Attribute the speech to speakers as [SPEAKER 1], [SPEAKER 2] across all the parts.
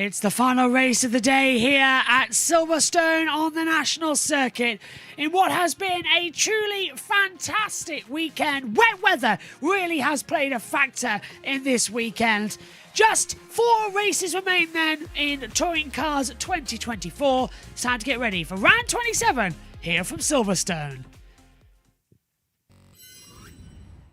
[SPEAKER 1] It's the final race of the day here at Silverstone on the national circuit in what has been a truly fantastic weekend. Wet weather really has played a factor in this weekend. Just 4 races remain then in Touring Cars 2024. It's time to get ready for round 27 here from Silverstone.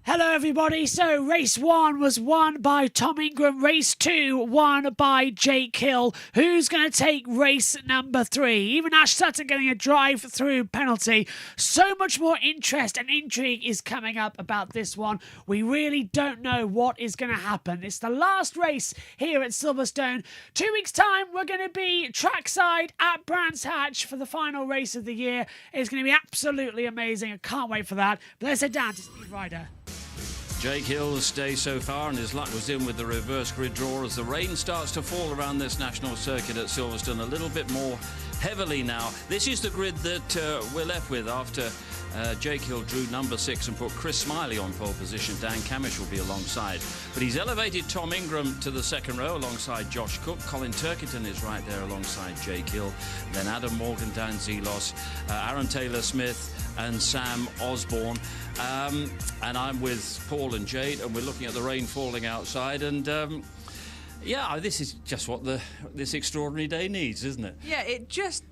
[SPEAKER 1] Hello everybody, so race 1 was won by Tom Ingram, race 2 won by Jake Hill. Who's going to take race number 3? Even Ash Sutton getting a drive-through penalty. So much more interest and intrigue is coming up about this one. We really don't know what is going to happen. It's the last race here at Silverstone. 2 weeks' time, we're going to be trackside at Brands Hatch for the final race of the year. It's going to be absolutely amazing. I can't wait for that. But let's head down to Steve Ryder.
[SPEAKER 2] Jake Hill's day so far, and his luck was in with the reverse grid draw as the rain starts to fall around this national circuit at Silverstone a little bit more heavily now. This is the grid that we're left with after Jake Hill drew number 6 and put Chris Smiley on pole position. Dan Camish will be alongside. But he's elevated Tom Ingram to the second row alongside Josh Cook. Colin Turkington is right there alongside Jake Hill. Then Adam Morgan, Dan Zelos, Aaron Taylor-Smith and Sam Osborne. And I'm with Paul and Jade, and we're looking at the rain falling outside. And yeah, this is just what this extraordinary day needs, isn't it?
[SPEAKER 3] Yeah, it just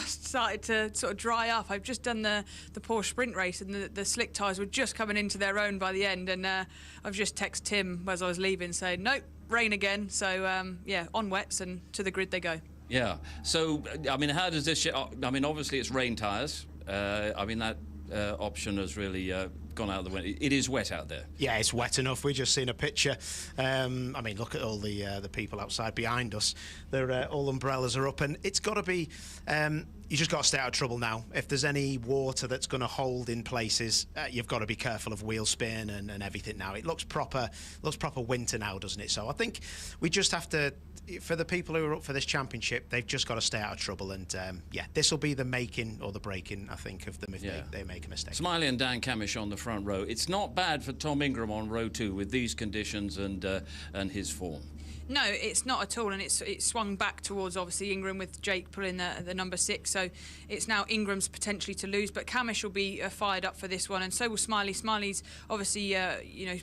[SPEAKER 3] started to sort of dry up. I've just done the Porsche sprint race, and the slick tyres were just coming into their own by the end. And I've just texted Tim as I was leaving saying, nope, rain again. So yeah, on wets and to the grid they go. Yeah.
[SPEAKER 2] So I mean, how does this? I mean, obviously it's rain tyres. I mean that option has really gone out of the window. It is wet out there. Yeah,
[SPEAKER 4] it's wet enough. We've just seen a picture. I mean, look at all the people outside behind us. They're all umbrellas are up, and it's got to be. You just got to stay out of trouble now. If there's any water that's going to hold in places, you've got to be careful of wheel spin and everything now. It looks proper winter now, doesn't it? So I think we just have to. For the people who are up for this championship, they've just got to stay out of trouble. And yeah, this will be the making or the breaking, I think, of them if they make a mistake.
[SPEAKER 2] Smiley and Dan Camish on the front row. It's not bad for Tom Ingram on row 2 with these conditions and his form.
[SPEAKER 3] No, it's not at all, and it's swung back towards obviously Ingram with Jake pulling the number 6. So it's now Ingram's potentially to lose, but Camish will be fired up for this one, and so will Smiley. Smiley's obviously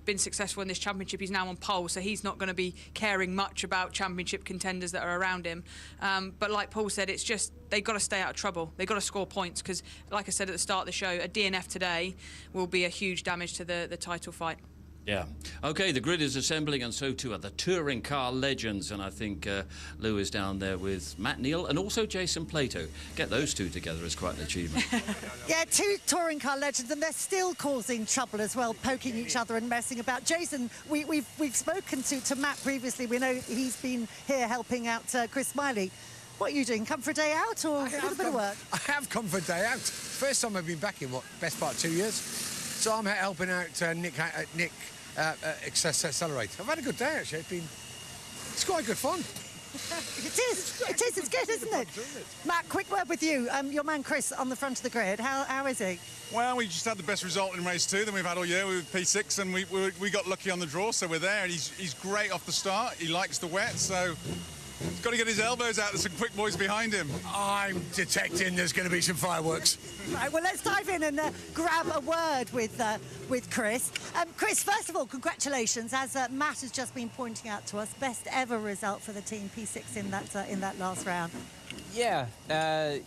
[SPEAKER 3] been successful in this championship. He's now on pole, so he's not going to be caring much about championship contenders that are around him. But like Paul said, it's just they've got to stay out of trouble. They've got to score points because, like I said at the start of the show, a DNF today will be a huge damage to the title fight.
[SPEAKER 2] Yeah. OK, the grid is assembling, and so too are the touring car legends. And I think Lou is down there with Matt Neal and also Jason Plato. Get those two together is quite an achievement.
[SPEAKER 5] Yeah, 2 touring car legends, and they're still causing trouble as well, poking each other and messing about. Jason, we've spoken to Matt previously. We know he's been here helping out Chris Smiley. What are you doing? Come for a day out or a little bit of work?
[SPEAKER 6] I have come for a day out. First time I've been back in, best part of 2 years. So I'm helping out Nick Accelerate. I've had a good day, actually. It's quite good fun.
[SPEAKER 5] It's good, isn't it? Matt, quick word with you. Your man Chris on the front of the grid. How is he?
[SPEAKER 7] Well, we just had the best result in race 2 than we've had all year with P6, and we got lucky on the draw, so we're there. And he's great off the start. He likes the wet, so he's got to get his elbows out. There's some quick boys behind him.
[SPEAKER 6] I'm detecting there's going to be some fireworks.
[SPEAKER 5] Right, well, let's dive in and grab a word with Chris. Chris, first of all, congratulations. As Matt has just been pointing out to us, best ever result for the team, P6 in that last round.
[SPEAKER 8] Yeah,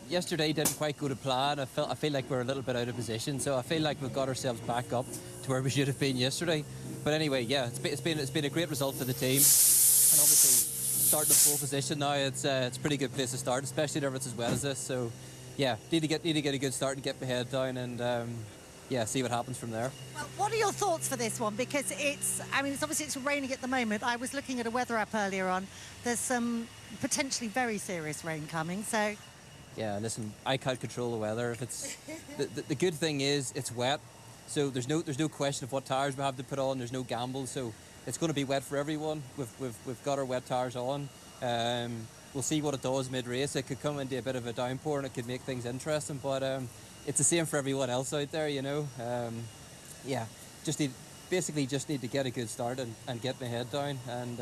[SPEAKER 8] yesterday didn't quite go to plan. I feel like we're a little bit out of position, so I feel like we've got ourselves back up to where we should have been yesterday. But anyway, yeah, it's been a great result for the team, and obviously starting in pole position now, it's a pretty good place to start, especially if it's as wet as this. So yeah, need to get a good start and get my head down and yeah, see what happens from there.
[SPEAKER 5] Well, what are your thoughts for this one? Because it's raining at the moment. I was looking at a weather app earlier on. There's some potentially very serious rain coming, so...
[SPEAKER 8] Yeah, listen, I can't control the weather. If it's the good thing is it's wet, so there's no question of what tyres we have to put on. There's no gamble, so it's going to be wet for everyone. We've got our wet tyres on. We'll see what it does mid-race. It could come into a bit of a downpour and it could make things interesting, but it's the same for everyone else out there, you know. Yeah, just need to get a good start and get my head down and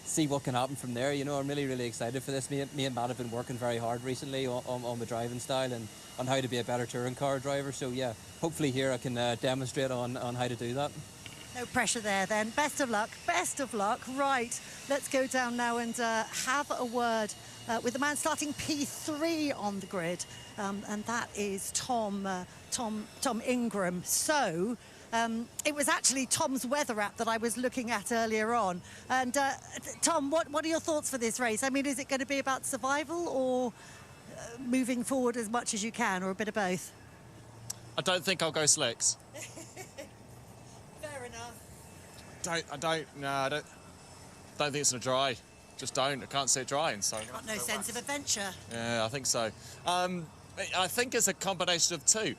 [SPEAKER 8] see what can happen from there. You know, I'm really, really excited for this. Me and Matt have been working very hard recently on the driving style and on how to be a better touring car driver. So yeah, hopefully here I can demonstrate on how to do that.
[SPEAKER 5] No pressure there then. Best of luck. Best of luck. Right, let's go down now and have a word with the man starting P3 on the grid, and that is Tom Ingram. So it was actually Tom's weather app that I was looking at earlier on. And Tom, what are your thoughts for this race? I mean, is it going to be about survival or moving forward as much as you can, or a bit of both?
[SPEAKER 9] I don't think I'll go slicks.
[SPEAKER 5] Fair enough.
[SPEAKER 9] I don't think it's gonna dry. Just don't. I can't see it drying. So
[SPEAKER 5] Got no sense of adventure.
[SPEAKER 9] yeah, I think so. I think it's a combination of two.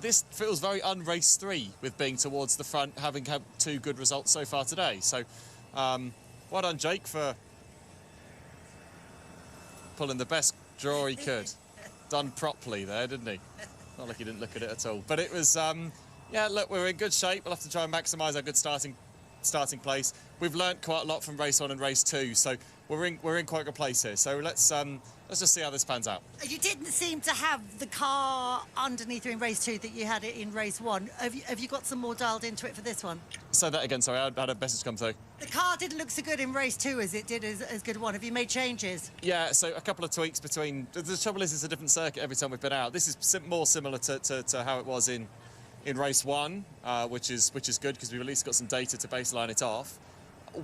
[SPEAKER 9] This feels very un-race 3 with being towards the front, having had 2 good results so far today. So, well done, Jake, for pulling the best draw he could. Done properly there, didn't he? Not like he didn't look at it at all. But it was, yeah, look, we're in good shape. We'll have to try and maximise our good starting place. We've learnt quite a lot from race 1 and race 2, so we're in quite a good place here. So let's just see how this pans out.
[SPEAKER 5] You didn't seem to have the car underneath you in race 2 that you had it in race 1. Have you got some more dialed into it for this one?
[SPEAKER 9] Say that again, sorry, I had a message come through.
[SPEAKER 5] The car didn't look so good in race 2 as it did as good 1. Have you made changes?
[SPEAKER 9] Yeah, so a couple of tweaks between... The trouble is it's a different circuit every time we've been out. This is more similar to how it was in race 1, which is good because we've at least got some data to baseline it off.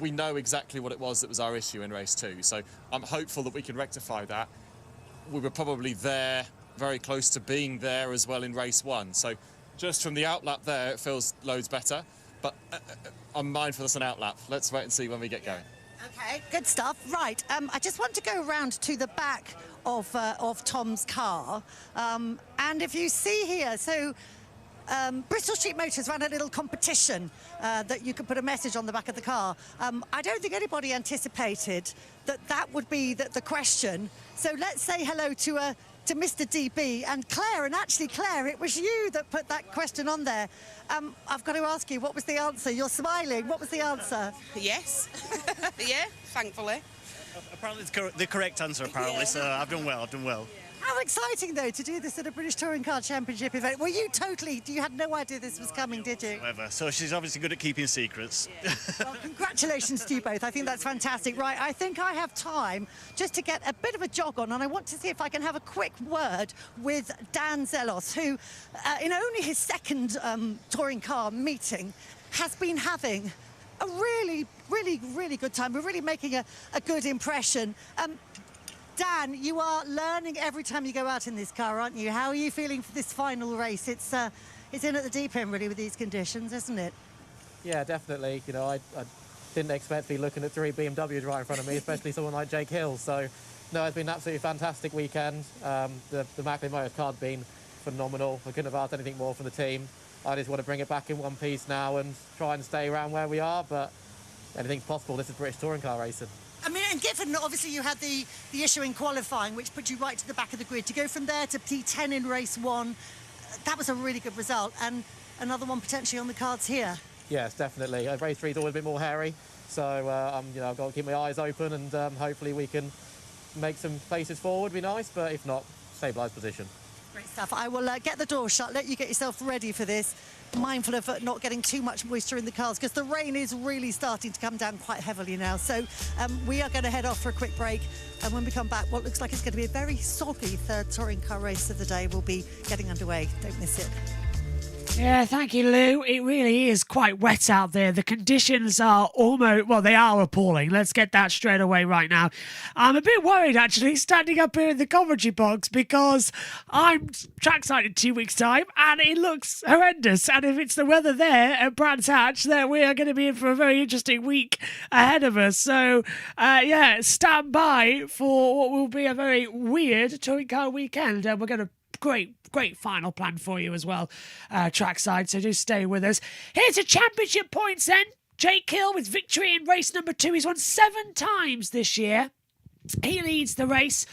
[SPEAKER 9] We know exactly what it was that was our issue in race 2, so I'm hopeful that we can rectify that. We were probably there, very close to being there as well in race 1. So just from the outlap there, it feels loads better. But I'm mindful it's an outlap. Let's wait and see when we get going.
[SPEAKER 5] Okay, good stuff. Right, I just want to go around to the back of Tom's car. And if you see here, so Bristol Street Motors ran a little competition that you could put a message on the back of the car. I don't think anybody anticipated that would be the question. So let's say hello to Mr. DB and Claire. And actually, Claire, it was you that put that question on there. I've got to ask you, what was the answer? You're smiling. What was the answer?
[SPEAKER 10] Yes. Yeah, thankfully.
[SPEAKER 11] Apparently it's the correct answer, apparently, so I've done well.
[SPEAKER 5] How exciting, though, to do this at a British Touring Car Championship event. Were you you had no idea this was coming, did you?
[SPEAKER 11] Whatever. So she's obviously good at keeping secrets.
[SPEAKER 5] Yeah. Well, congratulations to you both. I think that's fantastic. Right, I think I have time just to get a bit of a jog on, and I want to see if I can have a quick word with Dan Zelos, who, in only his second touring car meeting, has been having a really, really, really good time. We're really making a good impression. Dan, you are learning every time you go out in this car, aren't you? How are you feeling for this final race? It's in at the deep end, really, with these conditions, isn't it?
[SPEAKER 12] Yeah, definitely. You know, I didn't expect to be looking at 3 BMWs right in front of me, especially someone like Jake Hill. So, no, it's been an absolutely fantastic weekend. The Macklin Motors card's been phenomenal. I couldn't have asked anything more from the team. I just want to bring it back in one piece now and try and stay around where we are, but anything's possible. This is British touring car racing.
[SPEAKER 5] I mean, and given, obviously, you had the issue in qualifying, which put you right to the back of the grid, to go from there to P10 in race 1, that was a really good result, and another one potentially on the cards here.
[SPEAKER 12] Yes, definitely. Race 3 is always a bit more hairy, so you know, I've got to keep my eyes open, and hopefully we can make some paces forward, be nice, but if not, stabilise position.
[SPEAKER 5] Great stuff. I will get the door shut, let you get yourself ready for this. Mindful of not getting too much moisture in the cars because the rain is really starting to come down quite heavily now. So we are going to head off for a quick break, and when we come back, what looks like it's going to be a very soggy third touring car race of the day will be getting underway. Don't miss it.
[SPEAKER 1] Yeah, thank you, Lou. It really is quite wet out there. The conditions are they are appalling. Let's get that straight away right now. I'm a bit worried, actually, standing up here in the commentary box because I'm trackside in 2 weeks' time and it looks horrendous. And if it's the weather there at Brands Hatch, then we are going to be in for a very interesting week ahead of us. So, yeah, stand by for what will be a very weird touring car weekend. And we're going to great final plan for you as well, trackside, so do stay with us. Here's a championship points then. Jake Hill with victory in race number 2. He's won 7 times this year. He leads the race.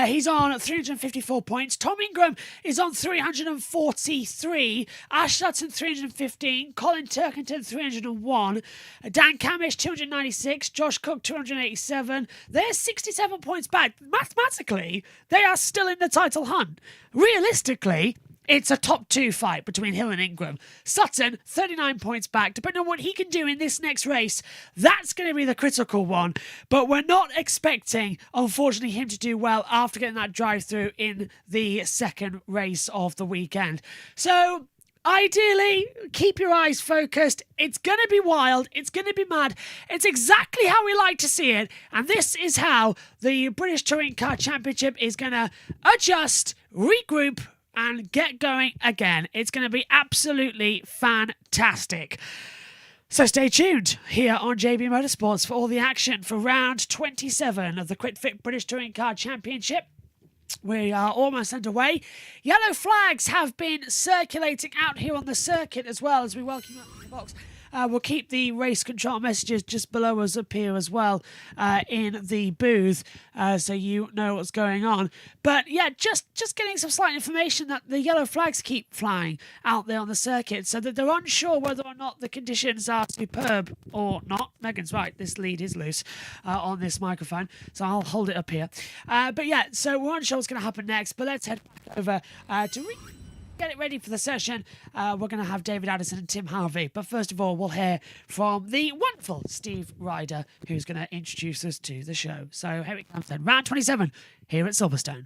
[SPEAKER 1] He's on 354 points. Tom Ingram is on 343. Ash Sutton 315. Colin Turkington 301. Dan Camish 296. Josh Cook 287. They're 67 points back. Mathematically, they are still in the title hunt. Realistically, it's a top 2 fight between Hill and Ingram. Sutton, 39 points back. Depending on what he can do in this next race, that's going to be the critical one. But we're not expecting, unfortunately, him to do well after getting that drive-through in the second race of the weekend. So, ideally, keep your eyes focused. It's going to be wild. It's going to be mad. It's exactly how we like to see it. And this is how the British Touring Car Championship is going to adjust, regroup, and get going again. It's going to be absolutely fantastic. So stay tuned here on JB Motorsports for all the action for round 27 of the Quick Fit British Touring Car Championship. We are almost underway. Yellow flags have been circulating out here on the circuit as well as we welcome you up to the box. We'll keep the race control messages just below us up here as well in the booth so you know what's going on. But yeah, just getting some slight information that the yellow flags keep flying out there on the circuit so that they're unsure whether or not the conditions are superb or not. Megan's right, this lead is loose on this microphone, so I'll hold it up here. But yeah, so we're unsure what's going to happen next, but let's head back over to get it ready for the session. We're going to have David Addison and Tim Harvey. But first of all, we'll hear from the wonderful Steve Ryder, who's going to introduce us to the show. So here it comes then. Round 27 here at Silverstone.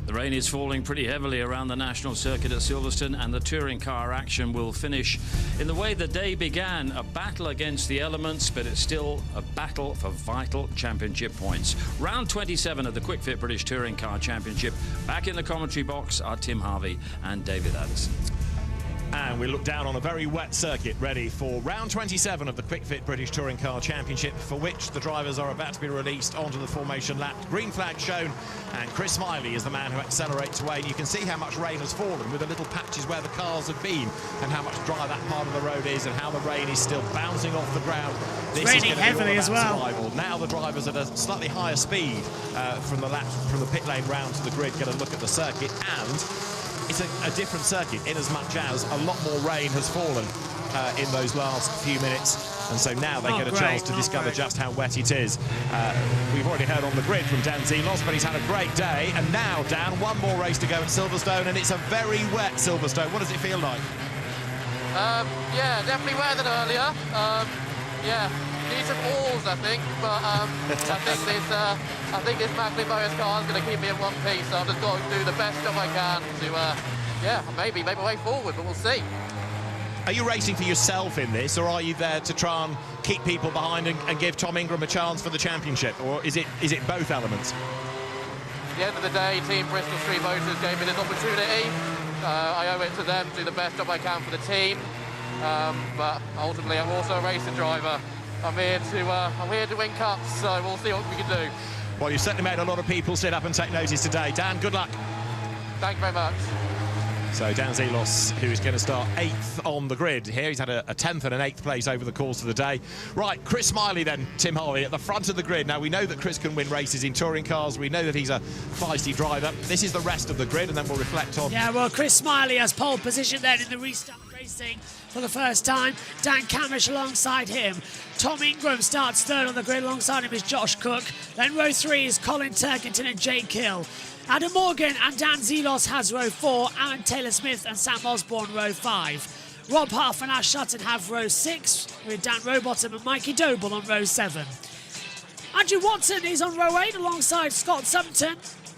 [SPEAKER 2] The rain is falling pretty heavily around the national circuit at Silverstone, and the touring car action will finish in the way the day began, a battle against the elements, but it's still a battle for vital championship points. Round 27 of the Quick Fit British Touring Car Championship. Back in the commentary box are Tim Harvey and David Addison.
[SPEAKER 13] And we look down on a very wet circuit ready for round 27 of the Quick Fit British Touring Car Championship, for which the drivers are about to be released onto the formation lap. Green flag shown, and Chris Smiley is the man who accelerates away. And you can see how much rain has fallen with the little patches where the cars have been, and how much dry that part of the road is, and how the rain is still bouncing off the ground.
[SPEAKER 1] It's raining heavily as well.
[SPEAKER 13] Survival. Now the drivers at a slightly higher speed from the pit lane round to the grid get a look at the circuit, and it's a different circuit in as much as a lot more rain has fallen in those last few minutes, and so now they get a chance to discover just how wet it is. We've already heard on the grid from Dan Zelos, but he's had a great day, and now, Dan, one more race to go at Silverstone, and it's a very wet Silverstone. What does it feel like?
[SPEAKER 12] Yeah, definitely wetter than earlier. Yeah, need some walls, I think, but I think this Macklin Motors car is going to keep me in one piece, so I've just got to do the best job I can to, maybe make my way forward, but we'll see.
[SPEAKER 13] Are you racing for yourself in this, or are you there to try and keep people behind and give Tom Ingram a chance for the championship, or is it both elements?
[SPEAKER 12] At the end of the day, Team Bristol Street Motors gave me this opportunity. I owe it to them to do the best job I can for the team, but ultimately I'm also a racing driver. I'm here to win cups, so we'll see what we can do.
[SPEAKER 13] Well, you've certainly made a lot of people sit up and take notice today. Dan, good luck.
[SPEAKER 12] Thank you very much.
[SPEAKER 13] So Dan Zelos, who is going to start 8th on the grid here. He's had a 10th and an 8th place over the course of the day. Right, Chris Smiley then, Tim Harvey, at the front of the grid. Now, we know that Chris can win races in touring cars. We know that he's a feisty driver. This is the rest of the grid, and then we'll reflect on...
[SPEAKER 1] Yeah, well, Chris Smiley has pole position then in the restart racing for the first time. Dan Camish alongside him. Tom Ingram starts 3rd on the grid. Alongside him is Josh Cook. Then row 3 is Colin Turkington and Jake Hill. Adam Morgan and Dan Zelos has row 4. Aaron Taylor-Smith and Sam Osborne row 5. Rob Huff and Ash Sutton have row 6, with Dan Rowbottom and Mikey Doble on row 7. Andrew Watson is on row 8 alongside Scott Sumpton.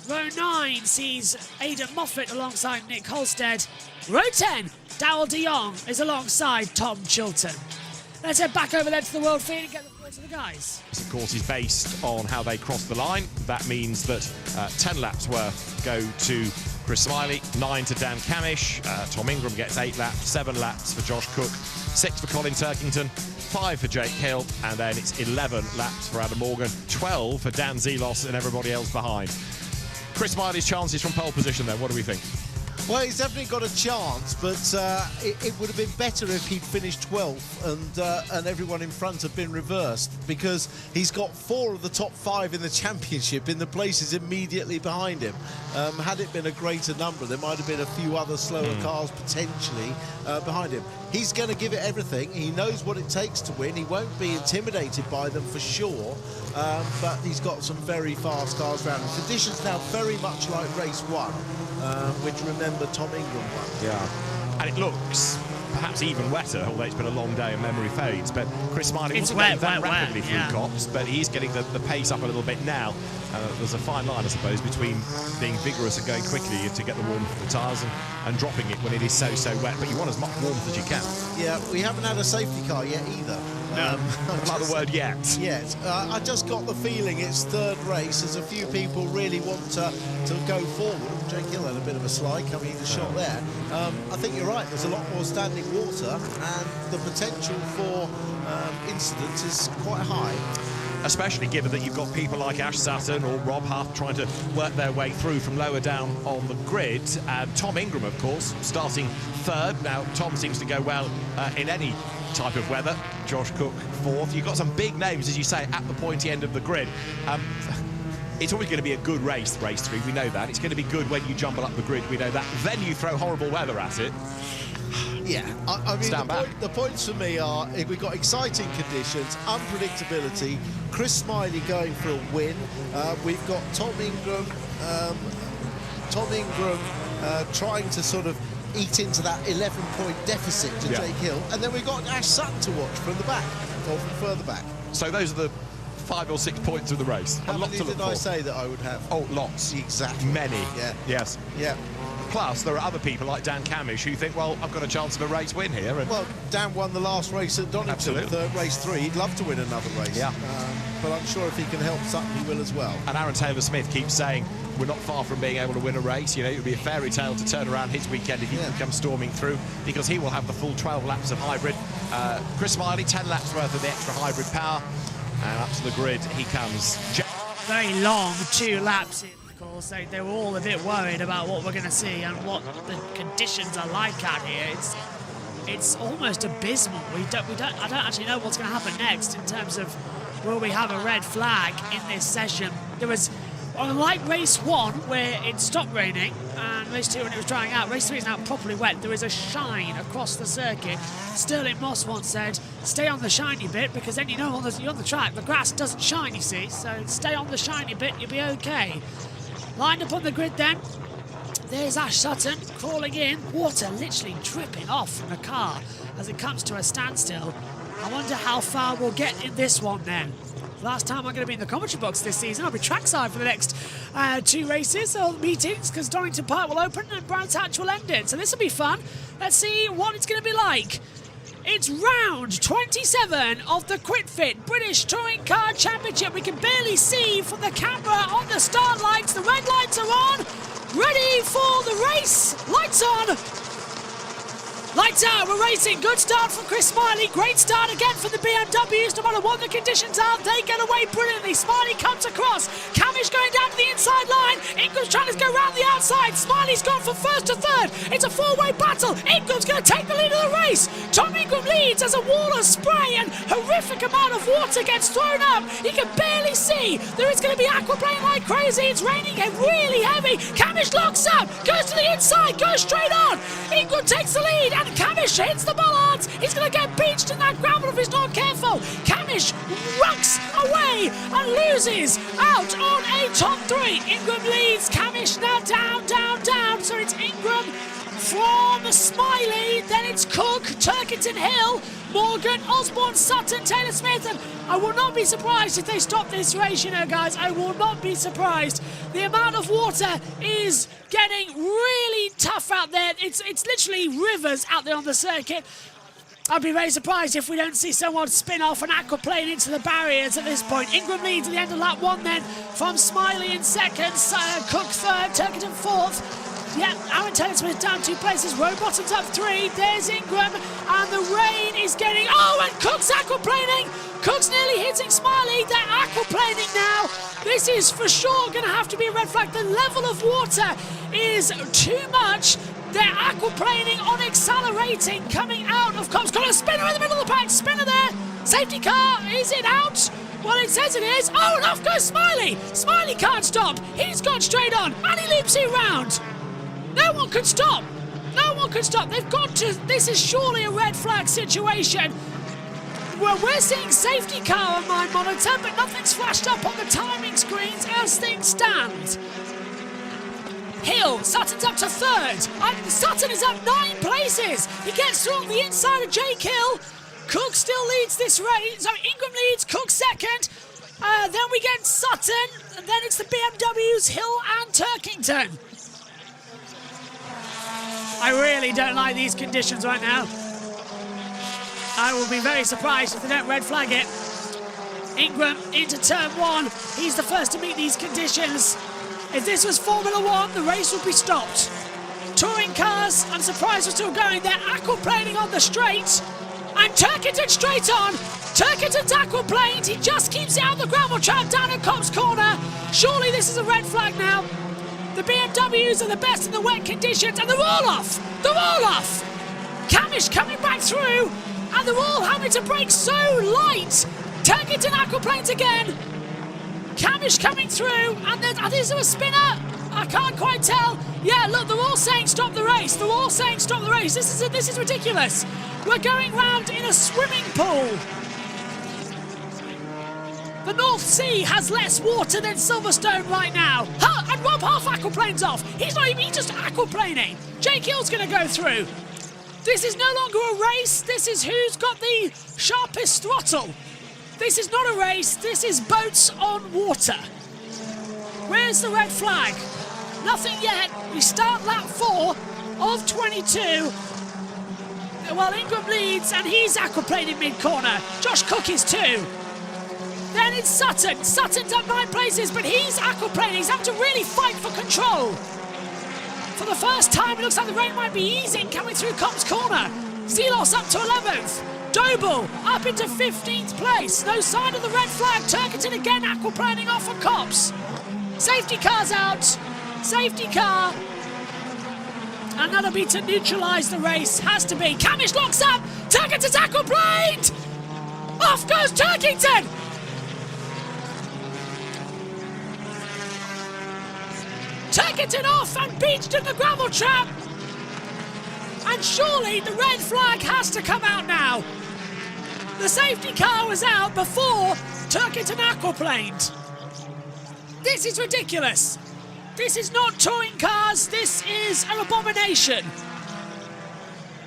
[SPEAKER 1] Row 9 sees Aidan Moffat alongside Nick Holstead. Row 10, Darrell de Jong is alongside Tom Chilton. Let's head back over there to the World Feed and get the thoughts of the guys.
[SPEAKER 13] This, of course, is based on how they cross the line. That means that 10 laps worth go to Chris Smiley, 9 to Dan Camish. Tom Ingram gets 8 laps, 7 laps for Josh Cook, 6 for Colin Turkington, 5 for Jake Hill, and then it's 11 laps for Adam Morgan, 12 for Dan Zelos and everybody else behind. Chris Smiley's chances from pole position then, what do we think?
[SPEAKER 14] Well, he's definitely got a chance, but it would have been better if he'd finished 12th and everyone in front had been reversed, because he's got 4 of the top 5 in the championship in the places immediately behind him. Had it been a greater number, there might have been a few other slower cars potentially behind him. He's going to give it everything. He knows what it takes to win. He won't be intimidated by them for sure, but he's got some very fast cars around him. Conditions now very much like race 1. Which, remember, Tom Ingram won.
[SPEAKER 13] Yeah, and it looks perhaps even wetter, although it's been a long day and memory fades. But Chris Smiley wasn't going that rapidly through Cops, but he's getting the pace up a little bit now. There's a fine line, I suppose, between being vigorous and going quickly to get the warmth of the tyres and dropping it when it is so wet. But you want as much warmth as you can.
[SPEAKER 14] Yeah, we haven't had a safety car yet either.
[SPEAKER 13] No, not the word yet.
[SPEAKER 14] Yet. I just got the feeling it's third race. There's a few people really want to go forward. Jake Hill had a bit of a slide coming in the shot there. I think you're right. There's a lot more standing water, and the potential for incidents is quite high.
[SPEAKER 13] Especially given that you've got people like Ash Sutton or Rob Huff trying to work their way through from lower down on the grid. And Tom Ingram, of course, starting third. Now, Tom seems to go well in any type of weather. Josh Cook fourth. You've got some big names, as you say, at the pointy end of the grid. It's always going to be a good race 3, we know that. It's going to be good when you jumble up the grid, we know that. Then you throw horrible weather at it.
[SPEAKER 14] Yeah, I mean, the points for me are we've got exciting conditions, unpredictability, Chris Smiley going for a win. We've got Tom Ingram trying to sort of eat into that 11-point deficit to Jake Hill, and then we've got Ash Sutton to watch from the back, or from further back.
[SPEAKER 13] So those are the 5 or 6 points of the race.
[SPEAKER 14] How many did I say that I would have?
[SPEAKER 13] Oh, lots.
[SPEAKER 14] Exactly.
[SPEAKER 13] Many.
[SPEAKER 14] Yeah.
[SPEAKER 13] Yes.
[SPEAKER 14] Yeah.
[SPEAKER 13] Plus, there are other people like Dan Camish who think, well, I've got a chance of a race win here. And
[SPEAKER 14] well, Dan won the last race at Donington, race 3. He'd love to win another race.
[SPEAKER 13] Yeah.
[SPEAKER 14] But I'm sure if he can help Sutton, he will as well.
[SPEAKER 13] And Aaron Taylor-Smith keeps saying we're not far from being able to win a race. You know, it would be a fairy tale to turn around his weekend if he can come storming through, because he will have the full 12 laps of hybrid. Chris Smiley, 10 laps worth of the extra hybrid power. And up to the grid he comes.
[SPEAKER 1] Very long 2 laps in. So they were all a bit worried about what we're going to see and what the conditions are like out here. It's almost abysmal. I don't actually know what's going to happen next in terms of will we have a red flag in this session. There was, unlike race 1 where it stopped raining and race 2 when it was drying out, race 3 is now properly wet. There is a shine across the circuit. Sterling Moss once said, stay on the shiny bit, because then you know you're on the track. The grass doesn't shine, you see, so stay on the shiny bit, you'll be okay. Lined up on the grid then, there's Ash Sutton crawling in, water literally dripping off from the car as it comes to a standstill. I wonder how far we'll get in this one then. Last time I'm going to be in the commentary box this season. I'll be trackside for the next 2 races or meetings, because Donington Park will open and Brands Hatch will end it. So this will be fun. Let's see what it's going to be like. It's round 27 of the QuitFit British Touring Car Championship. We can barely see from the camera on the start lights. The red lights are on. Ready for the race. Lights on. Lights out, we're racing. Good start from Chris Smiley. Great start again from the BMWs. No matter what the conditions are, they get away brilliantly. Smiley comes across. Camish going down to the inside line. Ingram's trying to go round the outside. Smiley's gone from first to third. It's a 4-way battle. Ingram's going to take the lead of the race. Tom Ingram leads as a wall of spray and horrific amount of water gets thrown up. He can barely see. There is going to be aquaplane like crazy. It's raining really heavy. Camish locks up. Goes to the inside. Goes straight on. Ingram takes the lead. And Camish hits the bollards. He's going to get beached in that gravel if he's not careful. Camish rocks away and loses out on a top 3. Ingram leads. Camish now down, down, down. So it's Ingram from Smiley. Then it's Cook, Turkington Hill, Morgan, Osborne, Sutton, Taylor Smith. And I will not be surprised if they stop this race, you know, guys. I will not be surprised. The amount of water is getting really tough out there. It's literally rivers out there on the circuit. I'd be very surprised if we don't see someone spin off an aquaplane into the barriers at this point. Ingram leads at the end of lap 1 then from Smiley in second, Cook third, Turkington fourth. Yeah, Aaron Taylor-Smith down 2 places. Rowbottom's up 3. There's Ingram. And the rain is getting... Oh, and Cook's aquaplaning. Cook's nearly hitting Smiley. They're aquaplaning now. This is for sure going to have to be a red flag. The level of water is too much. They're aquaplaning on accelerating, coming out of Cops. Got a spinner in the middle of the pack. Spinner there. Safety car. Is it out? Well, it says it is. Oh, and off goes Smiley. Smiley can't stop. He's gone straight on, and he loops it round. No one can stop. No one can stop. They've got to. This is surely a red flag situation. Well, we're seeing safety car on my monitor, but nothing's flashed up on the timing screens as things stand. Hill, Sutton's up to third. Sutton is up 9 places. He gets through on the inside of Jake Hill. Cook still leads this race. So Ingram leads, Cook second. Then we get Sutton, and then it's the BMWs, Hill and Turkington. I really don't like these conditions right now. I will be very surprised if they don't red flag it. Ingram into turn 1. He's the first to meet these conditions. If this was Formula 1, the race would be stopped. Touring cars, I'm surprised we're still going. They're aquaplaning on the straight. And Turkington straight on. Turkington's aquaplaned. He just keeps it out of the gravel trap down at Cops Corner. Surely this is a red flag now. The BMWs are the best in the wet conditions, and they're all off. They're all off. Camish coming back through, and they're all having to brake so light. Turkington aquaplanes again. Camish coming through, and is there a spinner? I can't quite tell. Yeah, look, they're all saying stop the race. They're all saying stop the race. This is ridiculous. We're going round in a swimming pool. The North Sea has less water than Silverstone right now. And Rob Half aquaplanes off. He's just aquaplaning. Jake Hill's going to go through. This is no longer a race. This is who's got the sharpest throttle. This is not a race. This is boats on water. Where's the red flag? Nothing yet. We start lap 4 of 22. Well, Ingram leads, and he's aquaplaning mid-corner. Josh Cook is 2. Then it's Sutton. Sutton's up 9 places, but he's aquaplaning. He's having to really fight for control. For the first time, it looks like the rain might be easing coming through Cops Corner. Zelos up to 11th. Doble up into 15th place. No sign of the red flag. Turkington again aquaplaning off for Cops. Safety car's out. Safety car. And that'll be to neutralise the race. Has to be. Camish locks up. Turkington's aquaplaned. Off goes Turkington. Turkington off and beached in the gravel trap. And surely the red flag has to come out now. The safety car was out before Turkington aquaplaned. This is ridiculous. This is not touring cars. This is an abomination.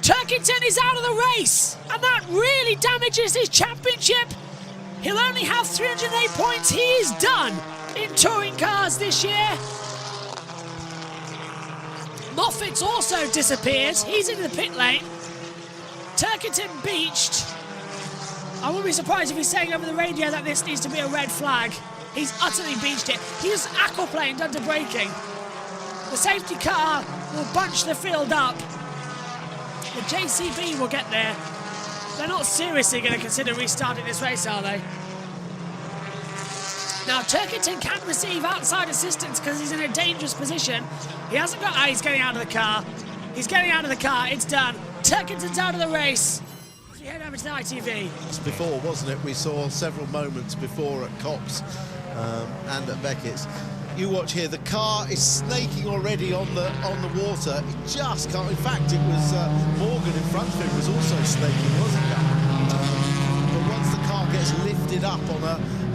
[SPEAKER 1] Turkington is out of the race, and that really damages his championship. He'll only have 308 points. He is done in touring cars this year. Moffat's also disappeared. He's in the pit lane. Turkington beached. I wouldn't be surprised if he's saying over the radio that this needs to be a red flag. He's utterly beached it. He's aquaplaned under braking. The safety car will bunch the field up. The JCB will get there. They're not seriously going to consider restarting this race, are they? Now, Turkington can receive outside assistance because he's in a dangerous position. He hasn't got... he's getting out of the car. He's getting out of the car. It's done. Turkington's out of the race. We head over to the ITV.
[SPEAKER 14] It's before, wasn't it? We saw several moments before at Cops and at Beckett's. You watch here, the car is snaking already on the water. It just can't. In fact, it was Morgan in front of him was also snaking, wasn't it? But once the car gets lifted up on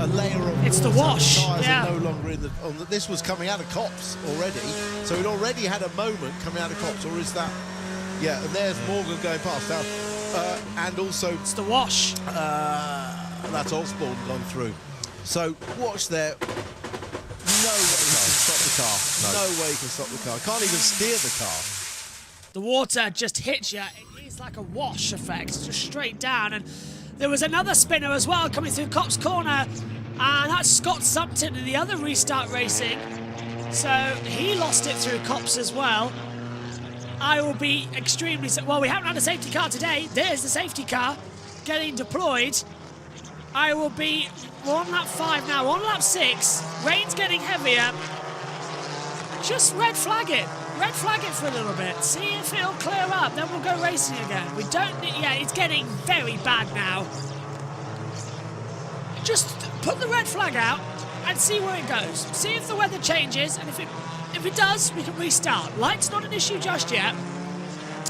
[SPEAKER 14] a layer of
[SPEAKER 1] it's
[SPEAKER 14] water,
[SPEAKER 1] the wash.
[SPEAKER 14] the tyres
[SPEAKER 1] yeah.
[SPEAKER 14] are no longer in the. This was coming out of Cops already, so it already had a moment coming out of Cops, or is that? Yeah, and there's Morgan going past now, and also
[SPEAKER 1] it's the wash.
[SPEAKER 14] That's Osborne gone through. So watch there. No way he can stop the car. No way he can stop the car. Can't even steer the car.
[SPEAKER 1] The water just hits you. It's like a wash effect, just straight down. And there was another spinner as well coming through Cops Corner, and that's Scott Sumpton in the other restart racing. So he lost it through Cops as well. I will be extremely... well, we haven't had a safety car today. There's the safety car getting deployed. I will be... we're on lap 5 now, on lap 6. Rain's getting heavier. just red flag it. Red flag it for a little bit. See if it'll clear up. Then we'll go racing again. We don't need... Yeah, it's getting very bad now. Just put the red flag out and see where it goes. See if the weather changes, and if it does, we can restart. Light's not an issue just yet.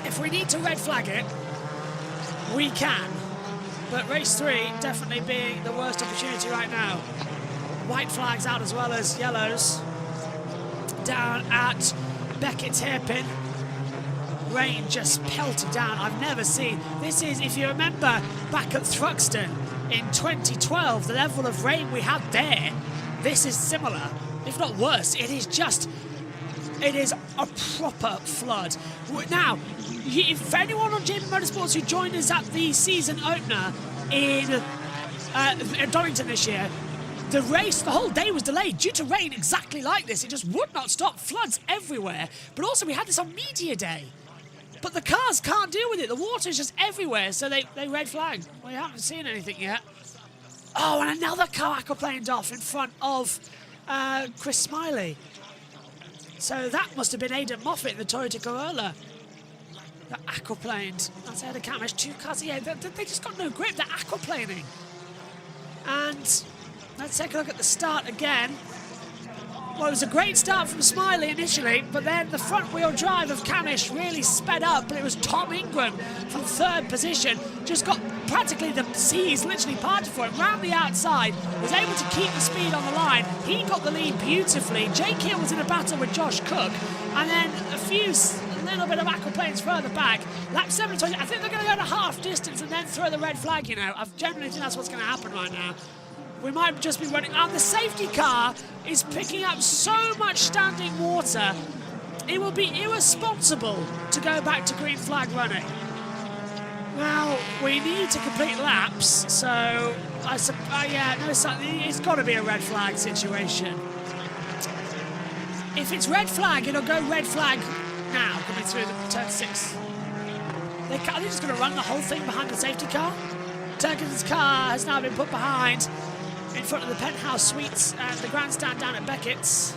[SPEAKER 1] If we need to red flag it, we can. But race 3 definitely being the worst opportunity right now. White flags out as well as yellows. Down at Beckett's hairpin. Rain just pelted down. I've never seen... This is, if you remember, back at Thruxton in 2012, the level of rain we had there, this is similar, if not worse. It is just... It is a proper flood. Now, if anyone on JBMotorsports who joined us at the season opener in Donington this year, the race, the whole day was delayed due to rain exactly like this. It just would not stop. Floods everywhere. But also we had this on media day. But the cars can't deal with it. The water is just everywhere, so they red flag. We haven't seen anything yet. Oh, and another car aquaplaned off in front of Chris Smiley. So that must have been Aidan Moffat in the Toyota Corolla. The aquaplaned. That's ahead of Camish. 2 cars. Yeah, they just got no grip. They're aquaplaning. And let's take a look at the start again. Well, it was a great start from Smiley initially, but then the front-wheel drive of Camish really sped up, and it was Tom Ingram from 3rd position. Just got practically the seas literally parted for him. Round the outside, was able to keep the speed on the line. He got the lead beautifully. Jake Hill was in a battle with Josh Cook, and then a little bit of aquaplanes further back. Lap 7, I think they're going to go to half distance and then throw the red flag, you know. I generally think that's what's going to happen right now. We might just be running, and the safety car is picking up so much standing water, it will be irresponsible to go back to green flag running. Now, we need to complete laps, so it's got to be a red flag situation. If it's red flag, it'll go red flag now, coming through the turn 6. They're just going to run the whole thing behind the safety car. Turkington's car has now been put behind in front of the penthouse suites and the grandstand down at Beckett's.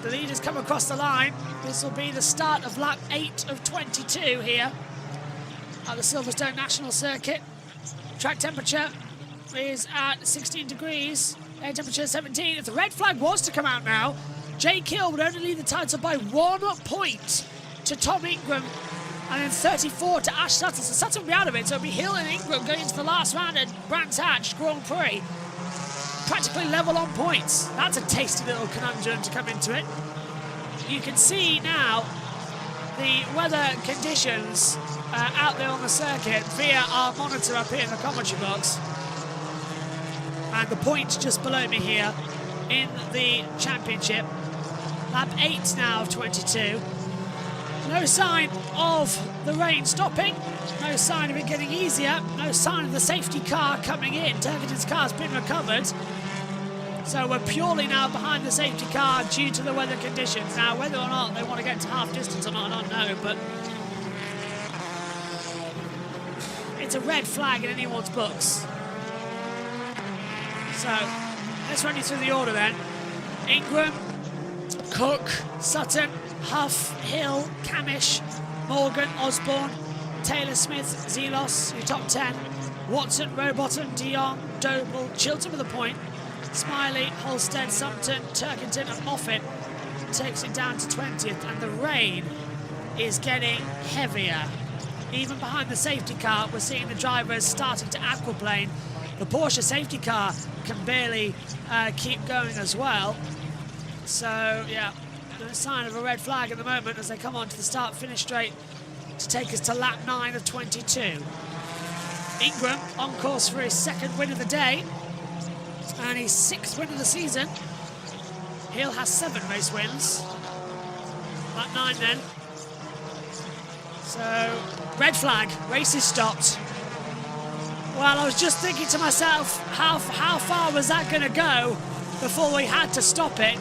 [SPEAKER 1] The leaders come across the line. This will be the start of lap 8 of 22 here at the Silverstone National Circuit. Track temperature is at 16 degrees, air temperature 17. If the red flag was to come out now, Jake Hill would only lead the title by 1 point to Tom Ingram, and then 34 to Ash Sutton. So Sutton will be out of it, so it'll be Hill and Ingram going into the last round at Brands Hatch Grand Prix. Practically level on points. That's a tasty little conundrum to come into it. You can see now the weather conditions out there on the circuit via our monitor up here in the commentary box. And the points just below me here in the championship. Lap 8 now of 22. No sign of the rain stopping, no sign of it getting easier, no sign of the safety car coming in. Turkington's car's been recovered. So we're purely now behind the safety car due to the weather conditions. Now, whether or not they want to get to half distance or not, I don't know, but it's a red flag in anyone's books. So let's run you through the order then. Ingram, Cook, Sutton, Huff, Hill, Camish, Morgan, Osborne, Taylor Smith, Zelos, your top 10. Watson, Rowbottom, Dion, Doble, Chilton with a point. Smiley, Holstead, Sumpton, Turkington and Moffat takes it down to 20th. And the rain is getting heavier. Even behind the safety car, we're seeing the drivers starting to aquaplane. The Porsche safety car can barely keep going as well. So, yeah. No sign of a red flag at the moment as they come onto the start-finish straight to take us to lap 9 of 22. Ingram on course for his 2nd win of the day and his 6th win of the season. Hill has 7 race wins. Lap 9 then. So, red flag, race is stopped. Well, I was just thinking to myself, how far was that going to go before we had to stop it?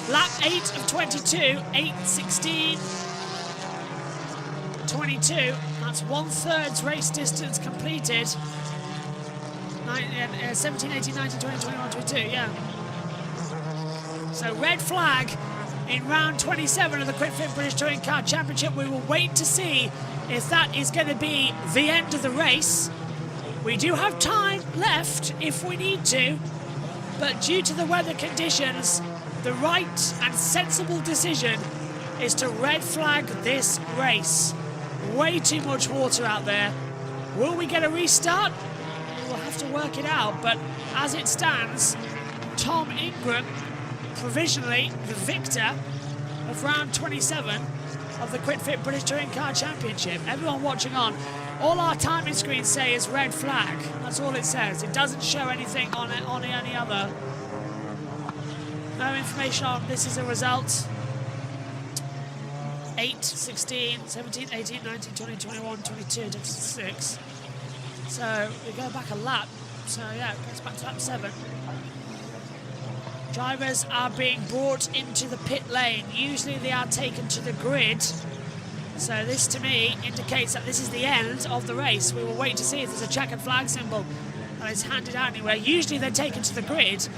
[SPEAKER 1] Lap 8 of 22, 8:16, 22. That's 1/3 race distance completed. 17, 18, 19, 20, 21, 22, yeah. So red flag in round 27 of the Quick Fit British Touring Car Championship. We will wait to see if that is going to be the end of the race. We do have time left if we need to, but due to the weather conditions, the right and sensible decision is to red flag this race. Way too much water out there. Will we get a restart? We'll have to work it out, but as it stands, Tom Ingram, provisionally the victor of round 27 of the Quick Fit British Touring Car Championship. Everyone watching on, all our timing screens say is red flag. That's all it says. It doesn't show anything on any other. No information on this is a result. 8, 16, 17, 18, 19, 20, 21, 22, 26. So we go back a lap. So yeah, it goes back to lap 7. Drivers are being brought into the pit lane. Usually they are taken to the grid. So this to me indicates that this is the end of the race. We will wait to see if there's a checkered flag symbol that is handed out anywhere. Usually they're taken to the grid,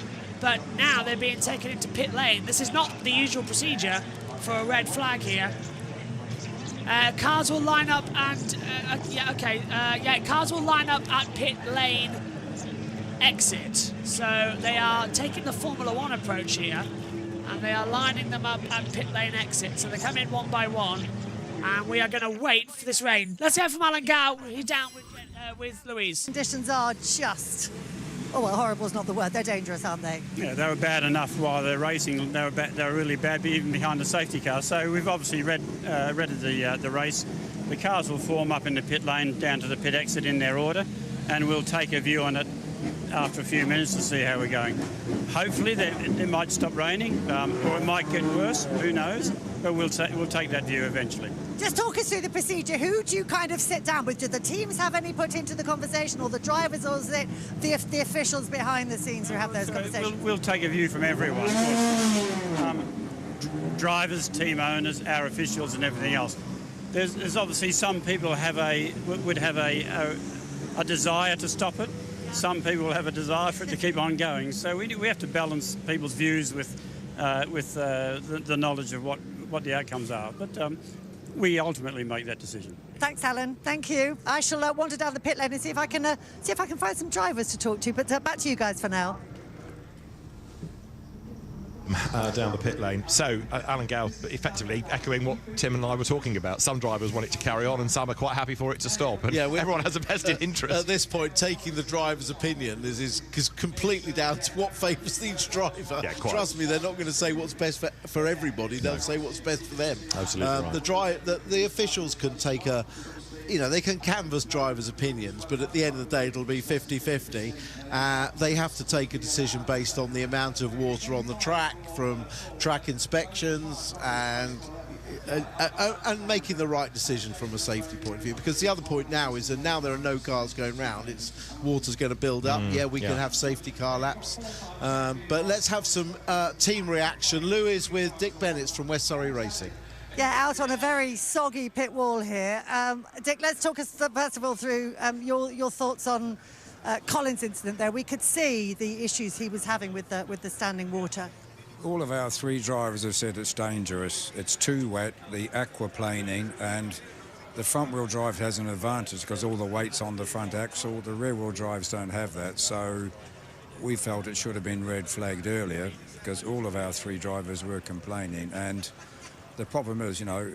[SPEAKER 1] but now they're being taken into pit lane. This is not the usual procedure for a red flag here. Cars will line up and cars will line up at pit lane exit. So they are taking the Formula 1 approach here, and they are lining them up at pit lane exit. So they come in one by one, and we are going to wait for this rain. Let's hear from Alan Gow. He's down with Louise.
[SPEAKER 5] Conditions are just, oh well, horrible is not the word. They're dangerous, aren't they?
[SPEAKER 15] Yeah, they were bad enough while they're racing. They were really bad, even behind the safety car. So we've obviously redded the race. The cars will form up in the pit lane down to the pit exit in their order, and we'll take a view on it after a few minutes to see how we're going. Hopefully it might stop raining, or it might get worse. Who knows? But we'll take that view eventually.
[SPEAKER 5] Just talk us through the procedure. Who do you kind of sit down with? Do the teams have any put into the conversation, or the drivers, or is it the officials behind the scenes who have those conversations?
[SPEAKER 15] We'll take a view from everyone. Drivers, team owners, our officials, and everything else. There's obviously some people would have a desire to stop it. Some people will have a desire for it to keep on going. So we have to balance people's views with the knowledge of what the outcomes are. But we ultimately make that decision.
[SPEAKER 5] Thanks, Alan. Thank you. I shall wander down the pit lane and see if I can find some drivers to talk to. But back to you guys for now.
[SPEAKER 13] Down the pit lane. So Alan Gow effectively echoing what Tim and I were talking about. Some drivers want it to carry on and some are quite happy for it to stop. And yeah, everyone has a vested interest.
[SPEAKER 14] At this point, taking the driver's opinion is completely down to what favours each driver.
[SPEAKER 13] Yeah, quite.
[SPEAKER 14] Trust me, they're not going to say what's best for everybody. They'll say what's best for them.
[SPEAKER 13] Absolutely right.
[SPEAKER 14] The officials can take a... You know, they can canvass drivers' opinions, but at the end of the day, it'll be 50-50. They have to take a decision based on the amount of water on the track, from track inspections and making the right decision from a safety point of view. Because the other point now is that now there are no cars going round. Water's going to build up. We can have safety car laps. But let's have some team reaction. Lewis with Dick Bennett from West Surrey Racing.
[SPEAKER 5] Yeah, out on a very soggy pit wall here. Dick, let's talk us first of all through your thoughts on Colin's incident there. We could see the issues he was having with the standing water.
[SPEAKER 16] All of our three drivers have said it's dangerous. It's too wet, the aquaplaning, and the front-wheel drive has an advantage because all the weight's on the front axle. The rear-wheel drives don't have that, so we felt it should have been red flagged earlier because all of our three drivers were complaining. And the problem is, you know,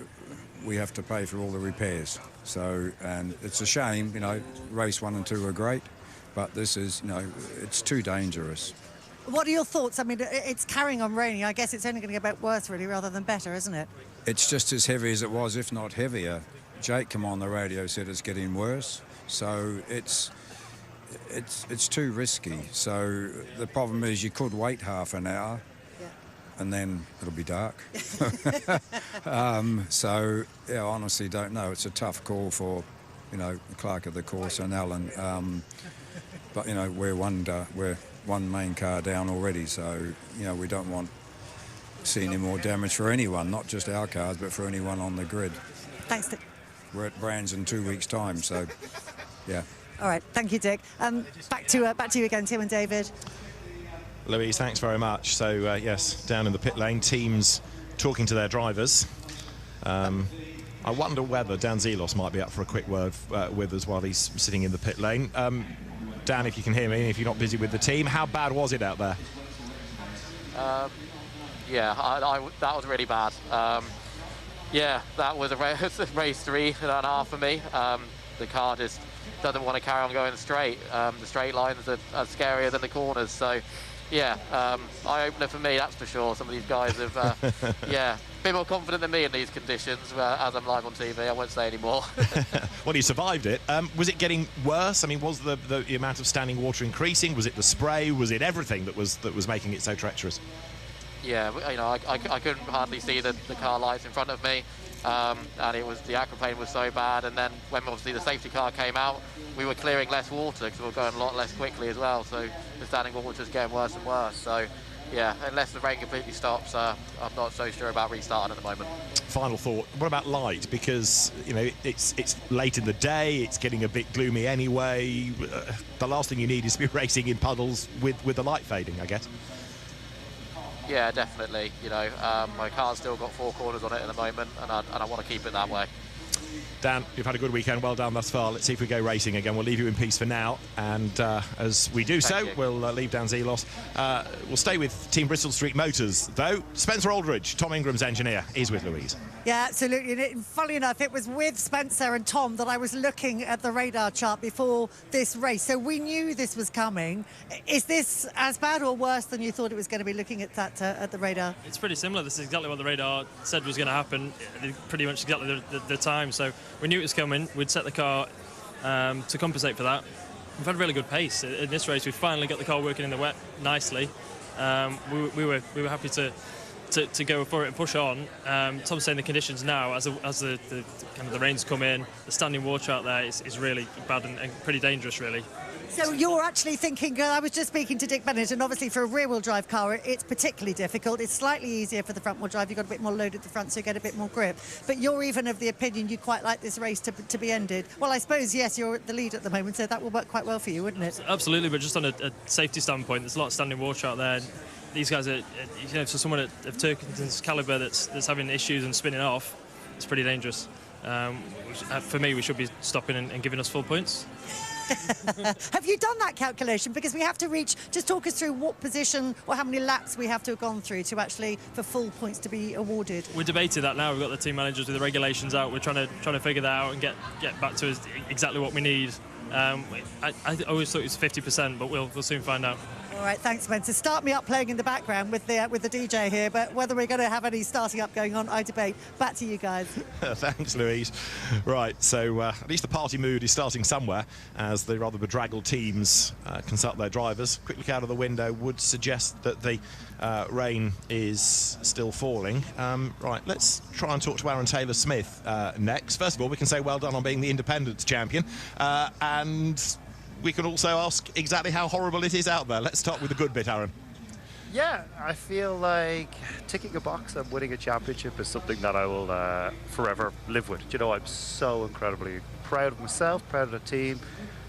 [SPEAKER 16] we have to pay for all the repairs. So, and it's a shame, you know, race 1 and 2 are great, but this is, you know, it's too dangerous.
[SPEAKER 5] What are your thoughts? I mean, it's carrying on raining. I guess it's only going to get worse, really, rather than better, isn't it?
[SPEAKER 16] It's just as heavy as it was, if not heavier. Jake come on the radio, said it's getting worse. So it's too risky. So the problem is you could wait half an hour, and then it'll be dark. So, yeah, I honestly don't know. It's a tough call for, you know, the clerk of the course and Alan. But, you know, we're one main car down already, so, you know, we don't want to see any more damage for anyone, not just our cars, but for anyone on the grid.
[SPEAKER 5] Thanks, Dick.
[SPEAKER 16] We're at Brands in 2 weeks' time, so, yeah.
[SPEAKER 5] All right, thank you, Dick. Back to you again, Tim and David.
[SPEAKER 13] Louise, thanks very much. So, yes, down in the pit lane, teams talking to their drivers. I wonder whether Dan Zelos might be up for a quick word with us while he's sitting in the pit lane. Dan, if you can hear me, if you're not busy with the team, how bad was it out there?
[SPEAKER 12] Yeah, that was really bad. Yeah, that was a race 3.5 for me. The car just doesn't want to carry on going straight. The straight lines are scarier than the corners. So, yeah, eye-opener for me, that's for sure. Some of these guys have, yeah, a bit more confident than me in these conditions. As I'm live on TV, I won't say any more.
[SPEAKER 13] Well, you survived it. Was it getting worse? I mean, was the amount of standing water increasing? Was it the spray? Was it everything that was making it so treacherous?
[SPEAKER 12] Yeah, you know, I couldn't hardly see the car lights in front of me, and it was, the aquaplane was so bad. And then when obviously the safety car came out, we were clearing less water because we were going a lot less quickly as well. So the standing water was getting worse and worse. So yeah, unless the rain completely stops, I'm not so sure about restarting at the moment.
[SPEAKER 13] Final thought, what about light? Because, you know, it's late in the day, it's getting a bit gloomy anyway. The last thing you need is to be racing in puddles with the light fading, I guess.
[SPEAKER 12] Yeah, definitely. You know, my car's still got 4 corners on it at the moment, and I want to keep it that way.
[SPEAKER 13] Dan, you've had a good weekend. Well done thus far. Let's see if we go racing again. We'll leave you in peace for now. And as we do so, we'll leave Dan Zelos. We'll stay with Team Bristol Street Motors, though. Spencer Aldridge, Tom Ingram's engineer, is with Louise.
[SPEAKER 5] Yeah, absolutely. And funnily enough, it was with Spencer and Tom that I was looking at the radar chart before this race. So we knew this was coming. Is this as bad or worse than you thought it was going to be looking at that at the radar?
[SPEAKER 17] It's pretty similar. This is exactly what the radar said was going to happen. Pretty much exactly the time. So we knew it was coming. We'd set the car to compensate for that. We've had a really good pace in this race. We finally got the car working in the wet nicely. We were happy to go for it and push on. Tom's saying the conditions now, as the kind of the rains come in, the standing water out there is really bad and pretty dangerous, really.
[SPEAKER 5] So you're actually thinking, I was just speaking to Dick Bennett, and obviously for a rear-wheel drive car, it's particularly difficult. It's slightly easier for the front-wheel drive. You've got a bit more load at the front, so you get a bit more grip. But you're even of the opinion you quite like this race to be ended. Well, I suppose, yes, you're at the lead at the moment, so that will work quite well for you, wouldn't it?
[SPEAKER 17] Absolutely, but just on a safety standpoint, there's a lot of standing water out there. These guys are, you know, for someone of Turkington's calibre that's having issues and spinning off, it's pretty dangerous. For me, we should be stopping and giving us full points.
[SPEAKER 5] Have you done that calculation? Because we have to reach, just talk us through what position or how many laps we have to have gone through to actually, for full points to be awarded.
[SPEAKER 17] We're debating that now. We've got the team managers with the regulations out. We're trying to figure that out and get back to exactly what we need. I always thought it was 50%, but we'll soon find out.
[SPEAKER 5] All right, thanks, Spencer. Start me up playing in the background with the DJ here, but whether we're going to have any starting up going on, I debate. Back to you guys.
[SPEAKER 13] Thanks, Louise. Right, so at least the party mood is starting somewhere as the rather bedraggled teams consult their drivers. Quick look out of the window would suggest that the rain is still falling. Right, let's try and talk to Aaron Taylor-Smith next. First of all, we can say well done on being the independents champion. And we can also ask exactly how horrible it is out there. Let's start with the good bit, Aaron.
[SPEAKER 18] Yeah, I feel like ticking a box and winning a championship is something that I will forever live with. You know, I'm so incredibly proud of myself, proud of the team,